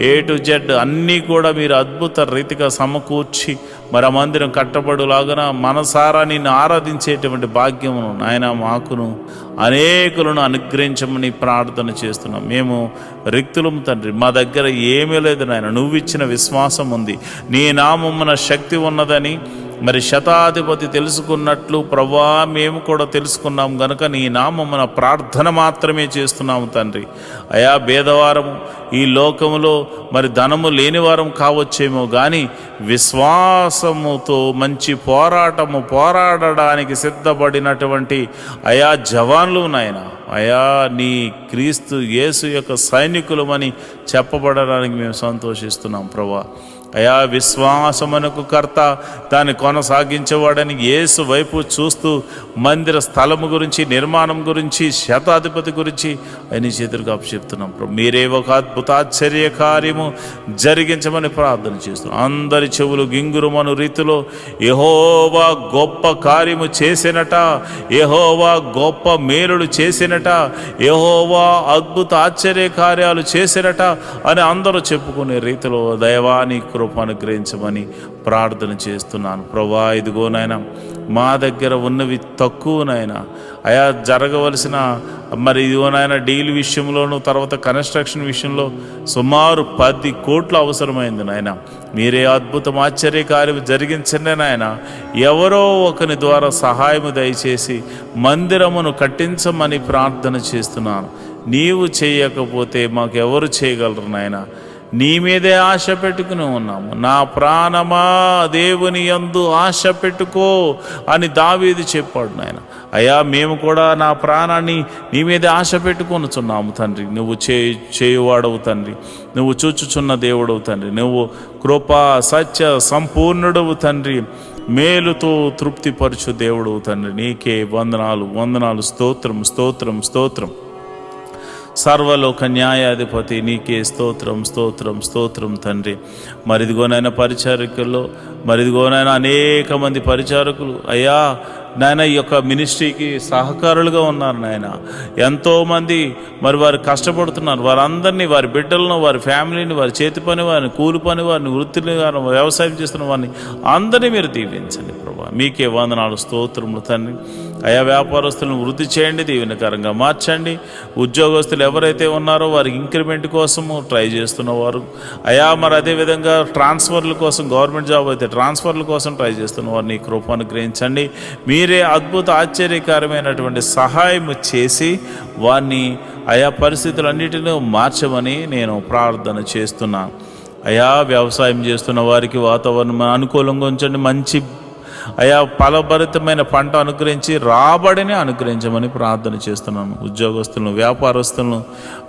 A to Z అన్నీ కూడా మీరు అద్భుత రీతిగా సమకూర్చి మరి ఆ మందిరం కట్టబడులాగా మనసారా నిన్ను ఆరాధించేటువంటి భాగ్యమును నాయన మాకును అనేకులను అనుగ్రహించమని ప్రార్థన చేస్తున్నాం. మేము రిక్తులం తండ్రి, మా దగ్గర ఏమీ లేదు నాయన, నువ్వు ఇచ్చిన విశ్వాసం ఉంది, నీ నామమున శక్తి ఉన్నదని మరి శతాధిపతి తెలుసుకున్నట్లు ప్రభా మేము కూడా తెలుసుకున్నాం గనుక నీ నామమున ప్రార్థన మాత్రమే చేస్తున్నాము తండ్రి. అయా భేదవారము ఈ లోకములో మరి ధనము లేనివారం కావచ్చేమో కానీ విశ్వాసముతో మంచి పోరాడడానికి సిద్ధపడినటువంటి అయా జవాన్లు నాయన, అయా నీ క్రీస్తు యేసు యొక్క సైనికులమని చెప్పబడడానికి మేము సంతోషిస్తున్నాం ప్రభా. అయా విశ్వాసమునకు కర్త దాన్ని కొనసాగించేవాడని యేసు వైపు చూస్తూ మందిర స్థలము గురించి, నిర్మాణం గురించి, శతాధిపతి గురించి అని చేతులకు అప్పచెప్తున్నాం. మీరే ఒక అద్భుతాశ్చర్య కార్యము జరిగించమని ప్రార్థన చేస్తున్నాం. అందరి చెవులు గింగురుమను రీతిలో యెహోవా గొప్ప కార్యము చేసినట, యెహోవా గొప్ప మేలులు చేసినట, యెహోవా అద్భుత ఆశ్చర్య కార్యాలు చేసినట అని అందరూ చెప్పుకునే రీతిలో దైవాని కృప అనుగ్రహించమని ప్రార్థన చేస్తున్నాను ప్రభా. ఇదిగోనైనా మా దగ్గర ఉన్నవి తక్కువనైనా అయా జరగవలసిన మరి ఇదిగోనైనా డీల్ విషయంలోనూ తర్వాత కన్స్ట్రక్షన్ విషయంలో సుమారు 10 కోట్లు అవసరమైంది నాయన. మీరే అద్భుతం ఆశ్చర్య కార్యం జరిగించండి నాయన. ఎవరో ఒకరి ద్వారా సహాయము దయచేసి మందిరమును కట్టించమని ప్రార్థన చేస్తున్నాను. నీవు చేయకపోతే మాకెవరు చేయగలరు నాయన. నీ మీదే ఆశ పెట్టుకుని ఉన్నాము. నా ప్రాణమా దేవుని యందు ఆశ పెట్టుకో అని దావీదు చెప్పాడు నాయన. అయ్యా మేము కూడా నా ప్రాణాన్ని నీ మీదే ఆశ పెట్టుకొనుచున్నాము తండ్రి. నువ్వు చేయువాడవు తండ్రి, నువ్వు చూచుచున్న దేవుడవు తండ్రి, నువ్వు కృపా సత్య సంపూర్ణుడవు తండ్రి, మేలుతో తృప్తిపరచు దేవుడవు తండ్రి. నీకే వందనాలు స్తోత్రం స్తోత్రం స్తోత్రం. సర్వలోక న్యాయాధిపతి నీకే స్తోత్రం తండ్రి. మరిదిగోనైనా పరిచారకుల్లో మరిదిగోనైనా అనేక మంది పరిచారకులు అయ్యా నాయన ఈ యొక్క మినిస్ట్రీకి సహకారులుగా ఉన్నారు నాయన. ఎంతోమంది మరి వారు కష్టపడుతున్నారు. వారందరినీ, వారి బిడ్డలను, వారి ఫ్యామిలీని, వారి చేతి పని వారిని, కూలి పని వారిని, వృత్తిని వారిని, వ్యవసాయం చేస్తున్న వారిని అందరినీ మీరు దీవించండి ప్రభా. మీకే వందనాలు స్తోత్రములు తండ్రి. అయా వ్యాపారస్తులను వృద్ధి చేయండి, దీవెనకరంగా మార్చండి. ఉద్యోగస్తులు ఎవరైతే ఉన్నారో వారికి ఇంక్రిమెంట్ కోసము ట్రై చేస్తున్నవారు అయా మరి అదేవిధంగా ట్రాన్స్ఫర్ల కోసం, గవర్నమెంట్ జాబ్ అయితే ట్రాన్స్ఫర్ల కోసం ట్రై చేస్తున్నవారు నీ కృపను గ్రహించండి. మీరే అద్భుత ఆశ్చర్యకరమైనటువంటి సహాయం చేసి వారిని ఆయా పరిస్థితులన్నిటినీ మార్చమని నేను ప్రార్థన చేస్తున్నాను. అయా వ్యవసాయం చేస్తున్న వారికి వాతావరణం అనుకూలంగా ఉంచండి. మంచి అయా ఫలభరితమైన పంట అనుగ్రహించి రాబడిని అనుగ్రహించమని ప్రార్థన చేస్తున్నాను. ఉద్యోగస్తులను, వ్యాపారస్తులను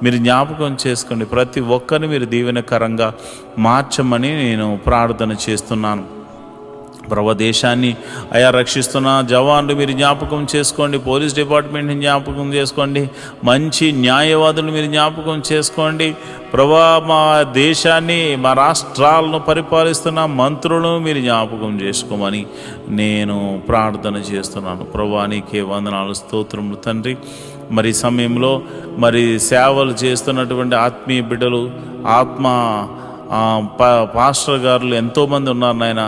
మీరు జ్ఞాపకం చేసుకోండి. ప్రతి ఒక్కరిని మీరు దీవెనకరంగా మార్చమని నేను ప్రార్థన చేస్తున్నాను. ప్రభు దేశాన్ని అయా రక్షిస్తున్న జవాన్లు మీరు జ్ఞాపకం చేసుకోండి. పోలీస్ డిపార్ట్మెంట్ని జ్ఞాపకం చేసుకోండి. మంచి న్యాయవాదులు మీరు జ్ఞాపకం చేసుకోండి. ప్రభా మా దేశాన్ని, మా రాష్ట్రాలను పరిపాలిస్తున్న మంత్రులను మీరు జ్ఞాపకం చేసుకోమని నేను ప్రార్థన చేస్తున్నాను. ప్రభా నీకే వందనాలు స్తోత్రములు తండ్రి. మరి సమయంలో మరి సేవలు చేస్తున్నటువంటి ఆత్మీయ బిడ్డలు, పాస్టర్ గారులు ఎంతోమంది ఉన్నారు నాయన.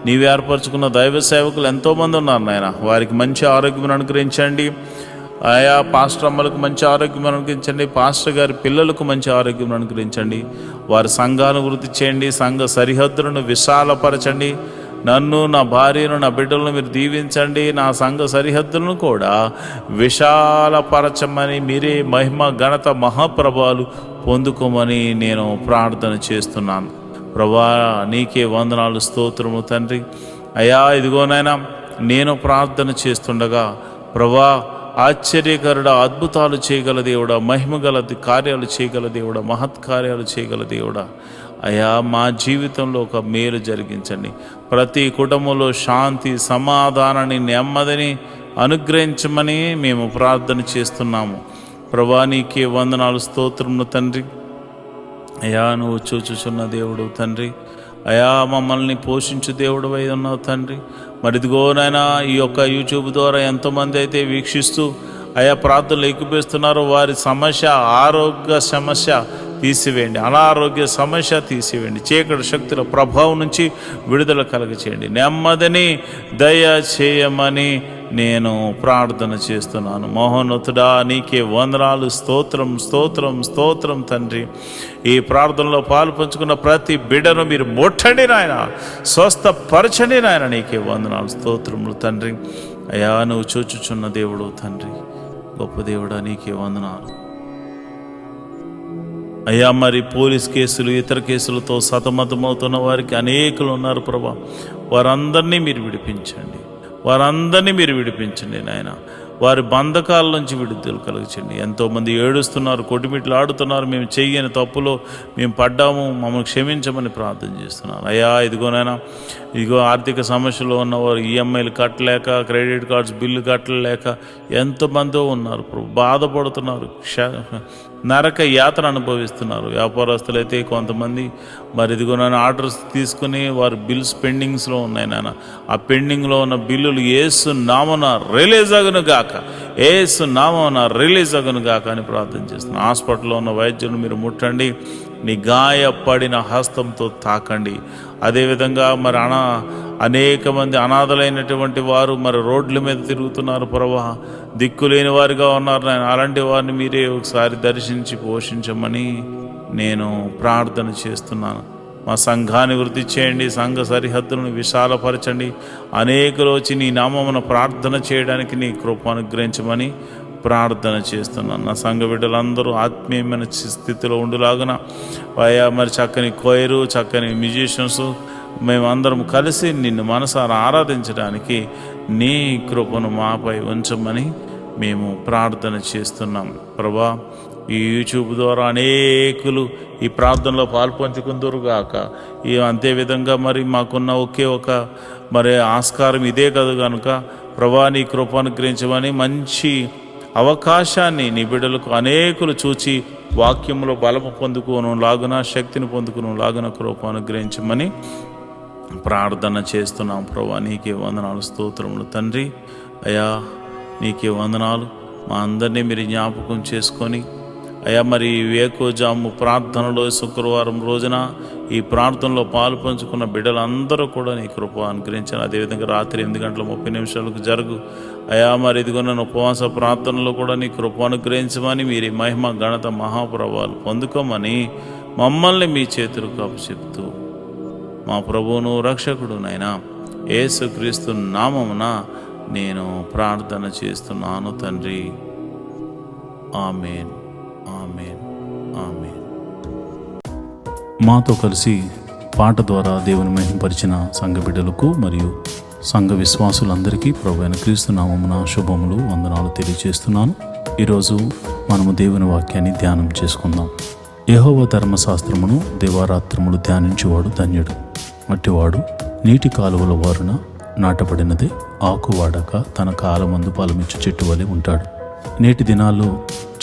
నీవు ఏర్పరచుకున్న దైవ సేవకులు ఎంతోమంది ఉన్నారు నాయన. వారికి మంచి ఆరోగ్యం అనుగ్రహించండి. ఆయా పాస్టర్ అమ్మలకు మంచి ఆరోగ్యం అనుగ్రహించండి. పాస్టర్ గారి పిల్లలకు మంచి ఆరోగ్యం అనుగ్రహించండి. వారి సంఘాలను వృద్ధి చేయండి. సంఘ సరిహద్దులను విశాలపరచండి. నన్ను, నా భార్యను, నా బిడ్డలను మీరు దీవించండి. నా సంఘ సరిహద్దులను కూడా విశాలపరచమని మీరే మహిమ ఘనత మహాప్రభావాలు పొందుకోమని నేను ప్రార్థన చేస్తున్నాను. ప్రభా నీకే వందనాలు స్తోత్రము తండ్రి. అయ్యా ఇదిగోనైనా నేను ప్రార్థన చేస్తుండగా ప్రభా ఆశ్చర్యకరుడా, అద్భుతాలు చేయగల దేవుడా, మహిమగల కార్యాలు చేయగల దేవుడా, మహత్కార్యాలు చేయగల దేవుడా, అయ్యా మా జీవితంలో ఒక మేలు జరిగించండి. ప్రతి కుటుంబంలో శాంతి, సమాధానాన్ని, నెమ్మదిని అనుగ్రహించమని మేము ప్రార్థన చేస్తున్నాము. ప్రభా నీకే వందనాలు స్తోత్రములు తండ్రి. అయా నువ్వు చూచుచున్న దేవుడు తండ్రి. అయా మమ్మల్ని పోషించు దేవుడు అయి ఉన్నావు తండ్రి. మరిదిగోనైనా ఈ యొక్క యూట్యూబ్ ద్వారా ఎంతోమంది అయితే వీక్షిస్తూ అయా ప్రార్థనలు ఎక్కిపిస్తున్నారో వారి సమస్య, ఆరోగ్య సమస్య తీసివేయండి, అనారోగ్య సమస్య తీసివేయండి, చీకటి శక్తుల ప్రభావం నుంచి విడుదల కలగచేయండి, నెమ్మదిని దయ చేయమని నేను ప్రార్థన చేస్తున్నాను. మహోన్నతుడా, నీకే వందనాలు, స్తోత్రం స్తోత్రం స్తోత్రం తండ్రి. ఈ ప్రార్థనలో పాలు పంచుకున్న ప్రతి బిడ్డను మీరు ముట్టండి నాయన, స్వస్థపరచండి నాయన. నీకే వందనాలు, స్తోత్రములు తండ్రి. అయా, నువ్వు చూచుచున్న దేవుడు తండ్రి, గొప్ప దేవుడా, నీకే వందనాలు. అయ్యా, మరి పోలీస్ కేసులు, ఇతర కేసులతో సతమతమవుతున్న వారికి అనేకులు ఉన్నారు ప్రభా. వారందరినీ మీరు విడిపించండి, వారందరినీ మీరు విడిపించండి నాయన. వారి బంధకాల నుంచి విడుదల కలగచండి. ఎంతోమంది ఏడుస్తున్నారు, కొట్టుమిట్లు ఆడుతున్నారు, మేము చెయ్యని తప్పులో మేము పడ్డాము, మమ్మల్ని క్షమించమని ప్రార్థన చేస్తున్నారు. అయ్యా, ఇదిగోనైనా ఇదిగో ఆర్థిక సమస్యలు ఉన్నవారు ఈఎంఐలు కట్టలేక, క్రెడిట్ కార్డ్స్ బిల్లు కట్టలేక ఎంతమందో ఉన్నారు, బాధపడుతున్నారు, నరక యాతన అనుభవిస్తున్నారు. వ్యాపారస్తులు అయితే కొంతమంది మరి ఇదిగోనైనా ఆర్డర్స్ తీసుకుని వారి బిల్స్ పెండింగ్స్లో ఉన్నాయి నాన్న. ఆ పెండింగ్లో ఉన్న బిల్లులు యేసు నామమున రిలీజ్ అగును గాక, యేసు నామమున రిలీజ్ అగును గాక అని ప్రార్థన చేస్తున్నాను. హాస్పిటల్లో ఉన్న వైద్యులను మీరు ముట్టండి, నీ గాయపడిన హస్తంతో తాకండి. అదేవిధంగా మరి అనేక మంది అనాథలైనటువంటి వారు మరి రోడ్ల మీద తిరుగుతున్నారు ప్రభా, దిక్కులేని వారిగా ఉన్నారు నాయన. అలాంటి వారిని మీరే ఒకసారి దర్శించి పోషించమని నేను ప్రార్థన చేస్తున్నాను. మా సంఘాన్ని వృద్ధి చేయండి, సంఘ సరిహద్దులను విశాలపరచండి. అనేకులు వచ్చి నీ నామమున ప్రార్థన చేయడానికి నీ కృప అనుగ్రహించమని ప్రార్థన చేస్తున్నాను. నా సంఘ బిడ్డలందరూ ఆత్మీయమైన స్థితిలో ఉండులాగున అయ్యా, మరి చక్కని కోయరు, చక్కని మ్యూజిషియన్స్ మేమందరం కలిసి నిన్ను మనసారా ఆరాధించడానికి నీ కృపను మాపై ఉంచమని మేము ప్రార్థన చేస్తున్నాం ప్రభా. ఈ యూట్యూబ్ ద్వారా అనేకులు ఈ ప్రార్థనలో పాల్పంచుకుందరుగాక. అంతేవిధంగా మరి మాకున్న ఒకే ఒక మరి ఆస్కారం ఇదే కదా కనుక ప్రభా, నీ కృప అనుగ్రహించమని మంచి అవకాశాన్ని నీ బిడ్డలకు అనేకులు చూచి వాక్యంలో బలము పొందుకోను లాగున, శక్తిని పొందుకును లాగున కృప అనుగ్రహించమని ప్రార్థన చేస్తున్నాం ప్రభా. నీకే వందనాలు, స్తోత్రములు తండ్రి. అయా, నీకే వందనాలు. మా అందరినీ మీరు జ్ఞాపకం చేసుకొని అయా, మరి వేకోజాము ప్రార్థనలో శుక్రవారం రోజున ఈ ప్రార్థనలో పాలు పంచుకున్న బిడ్డలందరూ కూడా నీ కృప అనుగ్రహించాను. అదేవిధంగా రాత్రి 8:30 జరుగు అయా, మరి ఇదిగొన్న ఉపవాస ప్రార్థనలో కూడా నీ కృప అనుగ్రహించమని, మీరు మహిమ ఘనత మహాప్రభావాలు పొందుకోమని మమ్మల్ని మీ చేతులకు అప్పచెప్తూ మా ప్రభువును రక్షకుడునైనా యేసుక్రీస్తు నామమున నేను ప్రార్థన చేస్తున్నాను తండ్రి. ఆమేన్, ఆమేన్, ఆమేన్. మాతో కలిసి పాట ద్వారా దేవుని మహిమపరిచిన సంఘ బిడ్డలకు మరియు సంఘ విశ్వాసులందరికీ ప్రభువైన క్రీస్తు నామమున శుభములు, వందనాలు తెలియజేస్తున్నాను. ఈరోజు మనము దేవుని వాక్యాన్ని ధ్యానం చేసుకుందాం. యెహోవా ధర్మశాస్త్రమును దివారాత్రములు ధ్యానించేవాడు ధన్యుడు. అట్టివాడు నీటి కాలువల వారున నాటబడినదే, ఆకు వాడక తన కాలమందు ఫలమిచ్చు చెట్టు వలె ఉంటాడు. నేటి దినాల్లో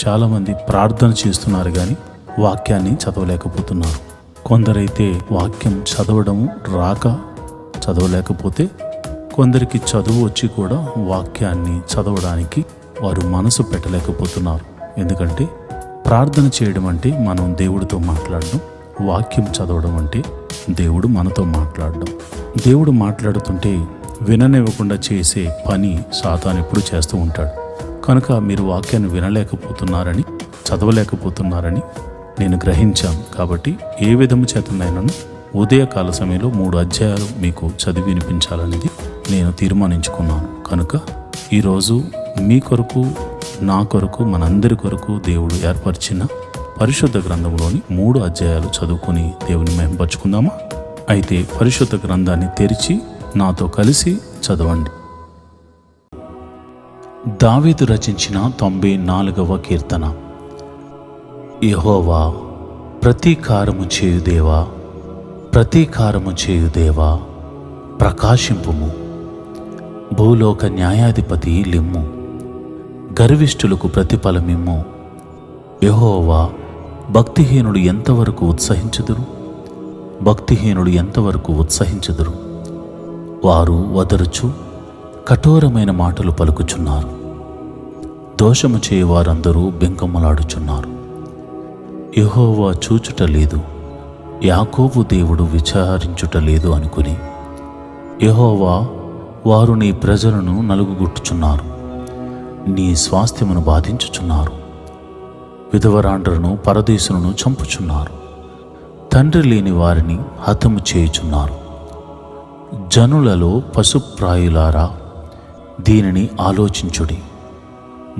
చాలామంది ప్రార్థన చేస్తున్నారు కానీ వాక్యాన్ని చదవలేకపోతున్నారు. కొందరైతే వాక్యం చదవడం రాక చదవలేకపోతే, కొందరికి చదువు వచ్చి కూడా వాక్యాన్ని చదవడానికి వారు మనసు పెట్టలేకపోతున్నారు. ఎందుకంటే ప్రార్థన చేయడం అంటే మనం దేవుడితో మాట్లాడడం, వాక్యం చదవడం అంటే దేవుడు మనతో మాట్లాడడం. దేవుడు మాట్లాడుతుంటే విననివ్వకుండా చేసే పని సాతాను ఎప్పుడు చేస్తూ ఉంటాడు. కనుక మీరు వాక్యాన్ని వినలేకపోతున్నారని, చదవలేకపోతున్నారని నేను గ్రహించాను. కాబట్టి ఏ విధము చేతనైనాను ఉదయకాల సమయంలో 3 అధ్యాయాలు మీకు చదివి వినిపించాలనేది నేను తీర్మానించుకున్నాను. కనుక ఈరోజు మీ కొరకు, నా కొరకు, మనందరి కొరకు దేవుడు ఏర్పరిచిన పరిశుద్ధ గ్రంథంలోని 3 అధ్యాయాలు చదువుకొని దేవుని మహిమపరుచుకుందామా? అయితే పరిశుద్ధ గ్రంథాన్ని తెరిచి నాతో కలిసి చదవండి. దావీదు రచించిన 94వ కీర్తన. యెహోవా, ప్రతీకారము చేయుదేవా, ప్రతీకారము చేయుదేవా, ప్రకాశింపుము. భూలోక న్యాయాధిపతి లిమ్ము, గర్విష్ఠులకు ప్రతిఫలమిమ్ము. యెహోవా, భక్తిహీనుడు ఎంతవరకు ఉత్సహించుదురు? భక్తిహీనుడు ఎంతవరకు ఉత్సహించుదురు? వారు వదరుచు కఠోరమైన మాటలు పలుకుచున్నారు. దోషము చేయవారందరూ బెంకములాడుచున్నారు. యెహోవా చూచుట లేదు, యాకోబు దేవుడు విచారించుట లేదు అనుకుని, యెహోవా, వారు నీ ప్రజలను నలుగుగొట్టుచున్నారు, నీ స్వాస్థ్యమును బాధించుచున్నారు. విధవరాండ్రను పరదేశులను చంపుచున్నారు, తండ్రి లేని వారిని హతము చేయుచున్నారు. జనులలో పశుప్రాయులారా, దీనిని ఆలోచించుడి.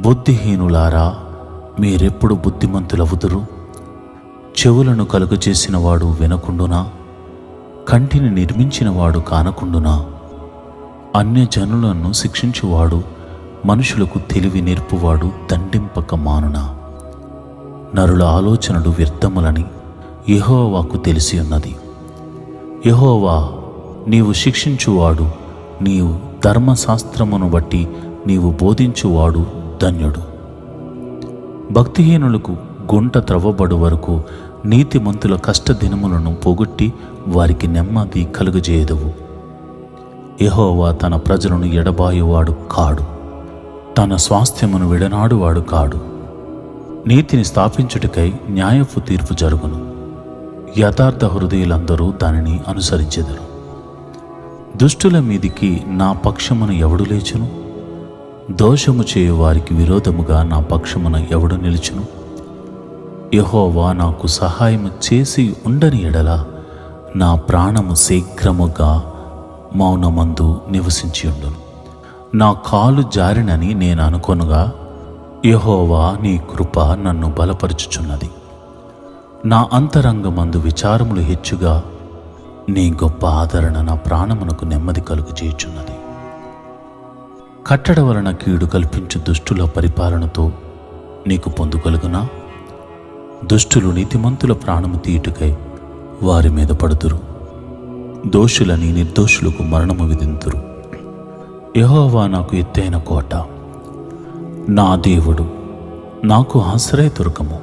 బుద్ధిహీనులారా, మీరెప్పుడు బుద్ధిమంతులవుదురు? చెవులను కలుగజేసినవాడు వినకుండునా? కంటిని నిర్మించినవాడు కానకుండునా? అన్యజనులను శిక్షించువాడు, మనుషులకు తెలివి నేర్పువాడు దండింపక మానునా? నరుల ఆలోచనలు వ్యర్థములని యెహోవాకు తెలిసి ఉన్నది. యెహోవా, నీవు శిక్షించువాడు, నీవు ధర్మశాస్త్రమును బట్టి నీవు బోధించువాడు ధన్యుడు. భక్తిహీనులకు గుంట త్రవ్వబడు వరకు నీతిమంతుల కష్టదినములను పోగొట్టి వారికి నెమ్మది కలుగజేయదవు. యెహోవా తన ప్రజలను ఎడబాయువాడు కాడు, తన స్వాస్థ్యమును విడనాడువాడు కాడు. నీతిని స్థాపించుటకై న్యాయపు తీర్పు జరుగును, యథార్థ హృదయులందరూ దానిని అనుసరించెదరు. దుష్టుల మీదికి నా పక్షమున ఎవడు లేచును? దోషము చేయు వారికి విరోధముగా నా పక్షమున ఎవడు నిలుచును? యెహోవా నాకు సహాయము చేసి ఉండని ఎడల నా ప్రాణము శీఘ్రముగా మౌనమందు నివసించి ఉండును. నా కాలు జారినని నేను అనుకొనుగా, యెహోవా నీ కృప నన్ను బలపరుచుచున్నది. నా అంతరంగమందు విచారములు హెచ్చుగా, నీ గొప్ప ఆదరణ నా ప్రాణమునకు నెమ్మది కలుగు చేయుచున్నది. కట్టడ వలన కీడు కల్పించు దుష్టుల పరిపాలనతో నీకు పొందుకలుగునా? దుష్టులు నీతిమంతుల ప్రాణము తీయుటకై వారి మీద పడుదురు, దోషులని నిర్దోషులకు మరణము విధింతురు. యెహోవా నాకు ఎత్తైన కోట, నా దేవుడు, నాకు ఆశ్రయదుర్గము.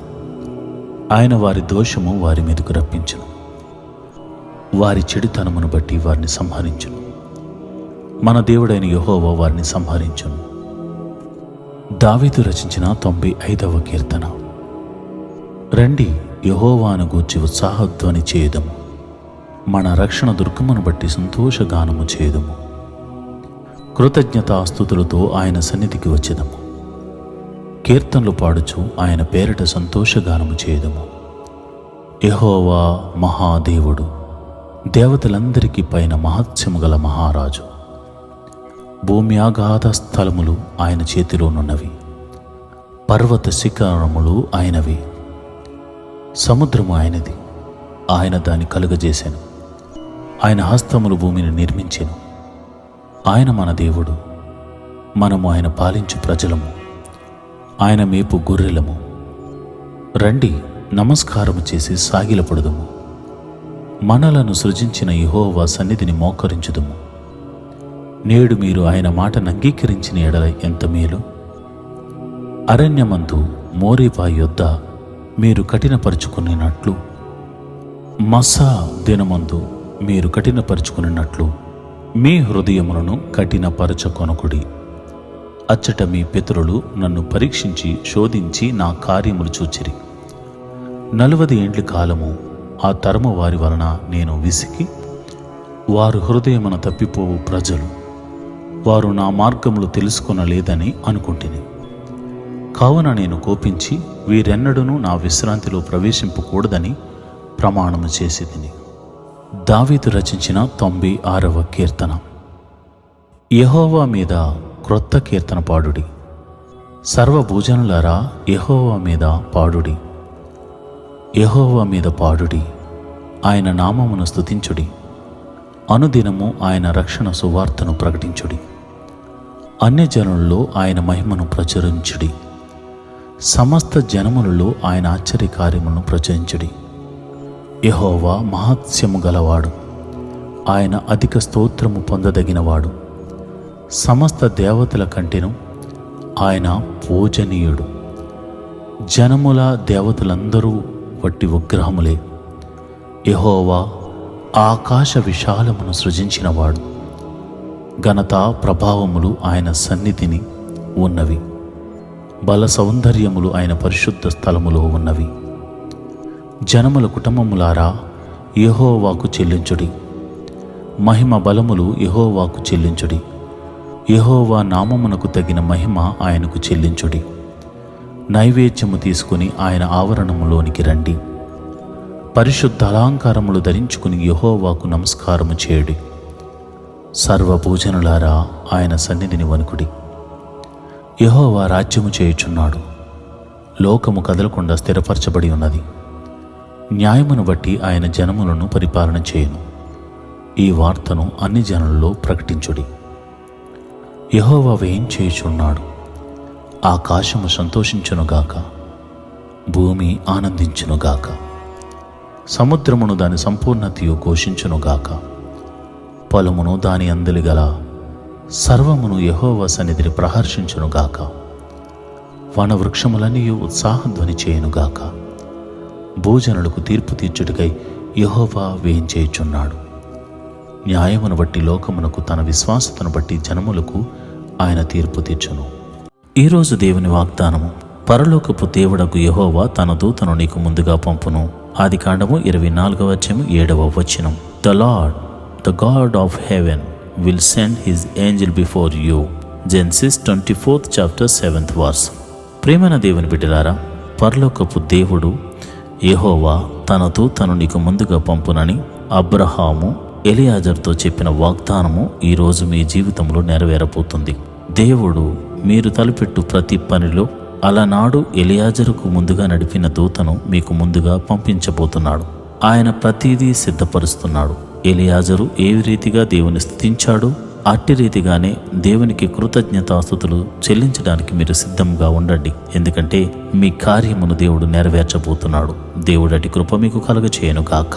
ఆయన వారి దోషము వారి మీదకు రప్పించును, వారి చెడుతనమును బట్టి వారిని సంహరించును. మన దేవుడైన యెహోవా వారిని సంహరించును. దావీదు రచించిన 95వ కీర్తన. రండి, యెహోవాను గూర్చి ఉత్సాహధ్వని చేయుదము, మన రక్షణ దుర్గమును బట్టి సంతోషగానము చేయుదము. కృతజ్ఞతాస్తుతులతో ఆయన సన్నిధికి వచ్చేదము, కీర్తనలు పాడుచు ఆయన పేరిట సంతోషగానము చేయుదము. యెహోవా మహాదేవుడు, దేవతలందరికీ పైన మహత్యము గల మహారాజు. భూమి ఆగాధ స్థలములు ఆయన చేతిలోనున్నవి, పర్వత శిఖరములు ఆయనవి. సముద్రము ఆయనది, ఆయన దాన్ని కలుగజేసెను. ఆయన హస్తములు భూమిని నిర్మించెను. ఆయన మన దేవుడు, మనము ఆయన పాలించు ప్రజలము, ఆయన మేపు గొర్రెలము. రండి, నమస్కారము చేసి సాగిలపడుదుము, మనలను సృజించిన యెహోవా సన్నిధిని మోకరించుదుము. నేడు మీరు ఆయన మాటను అంగీకరించిన ఎడల ఎంత మేలు. అరణ్యమందు మోరీబా యొద్ద మీరు కఠినపరుచుకున్నట్లు, మస్సా దినమందు మీరు కఠినపరుచుకున్నట్లు మీ హృదయములను కఠినపరచుకొనకుడి. అచ్చట మీ పితరులు నన్ను పరీక్షించి శోధించి నా కార్యములు చూచిరి. 40 ఏండ్ల కాలము ఆ తరము వారి వలన నేను విసికి, వారు హృదయమున తప్పిపోవు ప్రజలు, వారు నా మార్గములు తెలుసుకొనలేదని అనుకుంటుని. కావున నేను కోపించి వీరెన్నడూనూ నా విశ్రాంతిలో ప్రవేశింపకూడదని ప్రమాణము చేసేదిని. దావీదు రచించిన 96వ కీర్తన. యెహోవా మీద క్రొత్త కీర్తన పాడుడి, సర్వభూజనులారా యెహోవా మీద పాడుడి. యెహోవా మీద పాడుడి, ఆయన నామమును స్తుతించుడి. అనుదినము ఆయన రక్షణ సువార్తను ప్రకటించుడి. అన్యజనులలో ఆయన మహిమను ప్రచురించుడి. సమస్త జనములలో ఆయన ఆశ్చర్య కార్యములను ప్రచురించుడి. యెహోవా మహత్యము గలవాడు, ఆయన అధిక స్తోత్రము పొందదగినవాడు. సమస్త దేవతల కంటెను ఆయన పూజనీయుడు. జనముల దేవతలందరూ వట్టి విగ్రహములే. యెహోవా ఆకాశ విశాలమును సృజించినవాడు. ఘనత ప్రభావములు ఆయన సన్నిధిని ఉన్నవి. బల సౌందర్యములు ఆయన పరిశుద్ధ స్థలములో ఉన్నవి. జనముల కుటుంబములారా, యెహోవాకు చెల్లించుడి. మహిమ బలములు యెహోవాకు చెల్లించుడి. యెహోవా నామమునకు తగిన మహిమ ఆయనకు చెల్లించుడి. నైవేద్యము తీసుకుని ఆయన ఆవరణములోనికి రండి. పరిశుద్ధ అలంకారములు ధరించుకుని యెహోవాకు నమస్కారము చేయుడి. సర్వభూజనులారా, ఆయన సన్నిధిని వణుకుడి. యెహోవా రాజ్యము చేయుచున్నాడు. లోకము కదలకుండా స్థిరపరచబడి ఉన్నది. న్యాయమును బట్టి ఆయన జనములను పరిపాలన చేయును. ఈ వార్తను అన్ని జనులలో ప్రకటించుడి. యెహోవా వేయించేయుచున్నాడు. ఆకాశము సంతోషించునుగాక, భూమి ఆనందించునుగాక, సముద్రమును దాని సంపూర్ణతయు ఘోషించునుగాక. పొలమును దాని అందలి గల సర్వమును యెహోవా సన్నిధిని ప్రహర్షించునుగాక. వనవృక్షములన్నీ ఉత్సాహధ్వని చేయునుగాక. భూజనులకు తీర్పు తీర్చుటకై యెహోవా వేయించేయుచున్నాడు. న్యాయమును బట్టి లోకమునకు, తన విశ్వాసతను బట్టి జనములకు ఆయన తీర్పు తీర్చును. ఈరోజు దేవుని వాగ్దానము. పరలోకపు దేవుడకు యెహోవా తన దూతను నీకు ముందుగా పంపును. ఆదికాండము 24:7. The lord, the God of haven will send his Angel before you. Genesis 24:7. ప్రేమైన దేవుని బిడ్డలారా, పరలోకపు దేవుడు యెహోవా తన దూతను నీకు ముందుగా పంపునని అబ్రహాము ఎలియాజరుతో చెప్పిన వాగ్దానము ఈరోజు మీ జీవితంలో నెరవేరబోతుంది. దేవుడు మీరు తలపెట్టు ప్రతి పనిలో అలనాడు ఎలియాజరుకు ముందుగా నడిపిన దూతను మీకు ముందుగా పంపించబోతున్నాడు. ఆయన ప్రతిదీ సిద్ధపరుస్తున్నాడు. ఎలియాజరు ఏ రీతిగా దేవుని స్తుతించాడో అట్టి రీతిగానే దేవునికి కృతజ్ఞతాస్తుతులు చెల్లించడానికి మీరు సిద్ధంగా ఉండండి. ఎందుకంటే మీ కార్యమును దేవుడు నెరవేర్చబోతున్నాడు. దేవుడు అటి కృప మీకు కలుగచేయును గాక.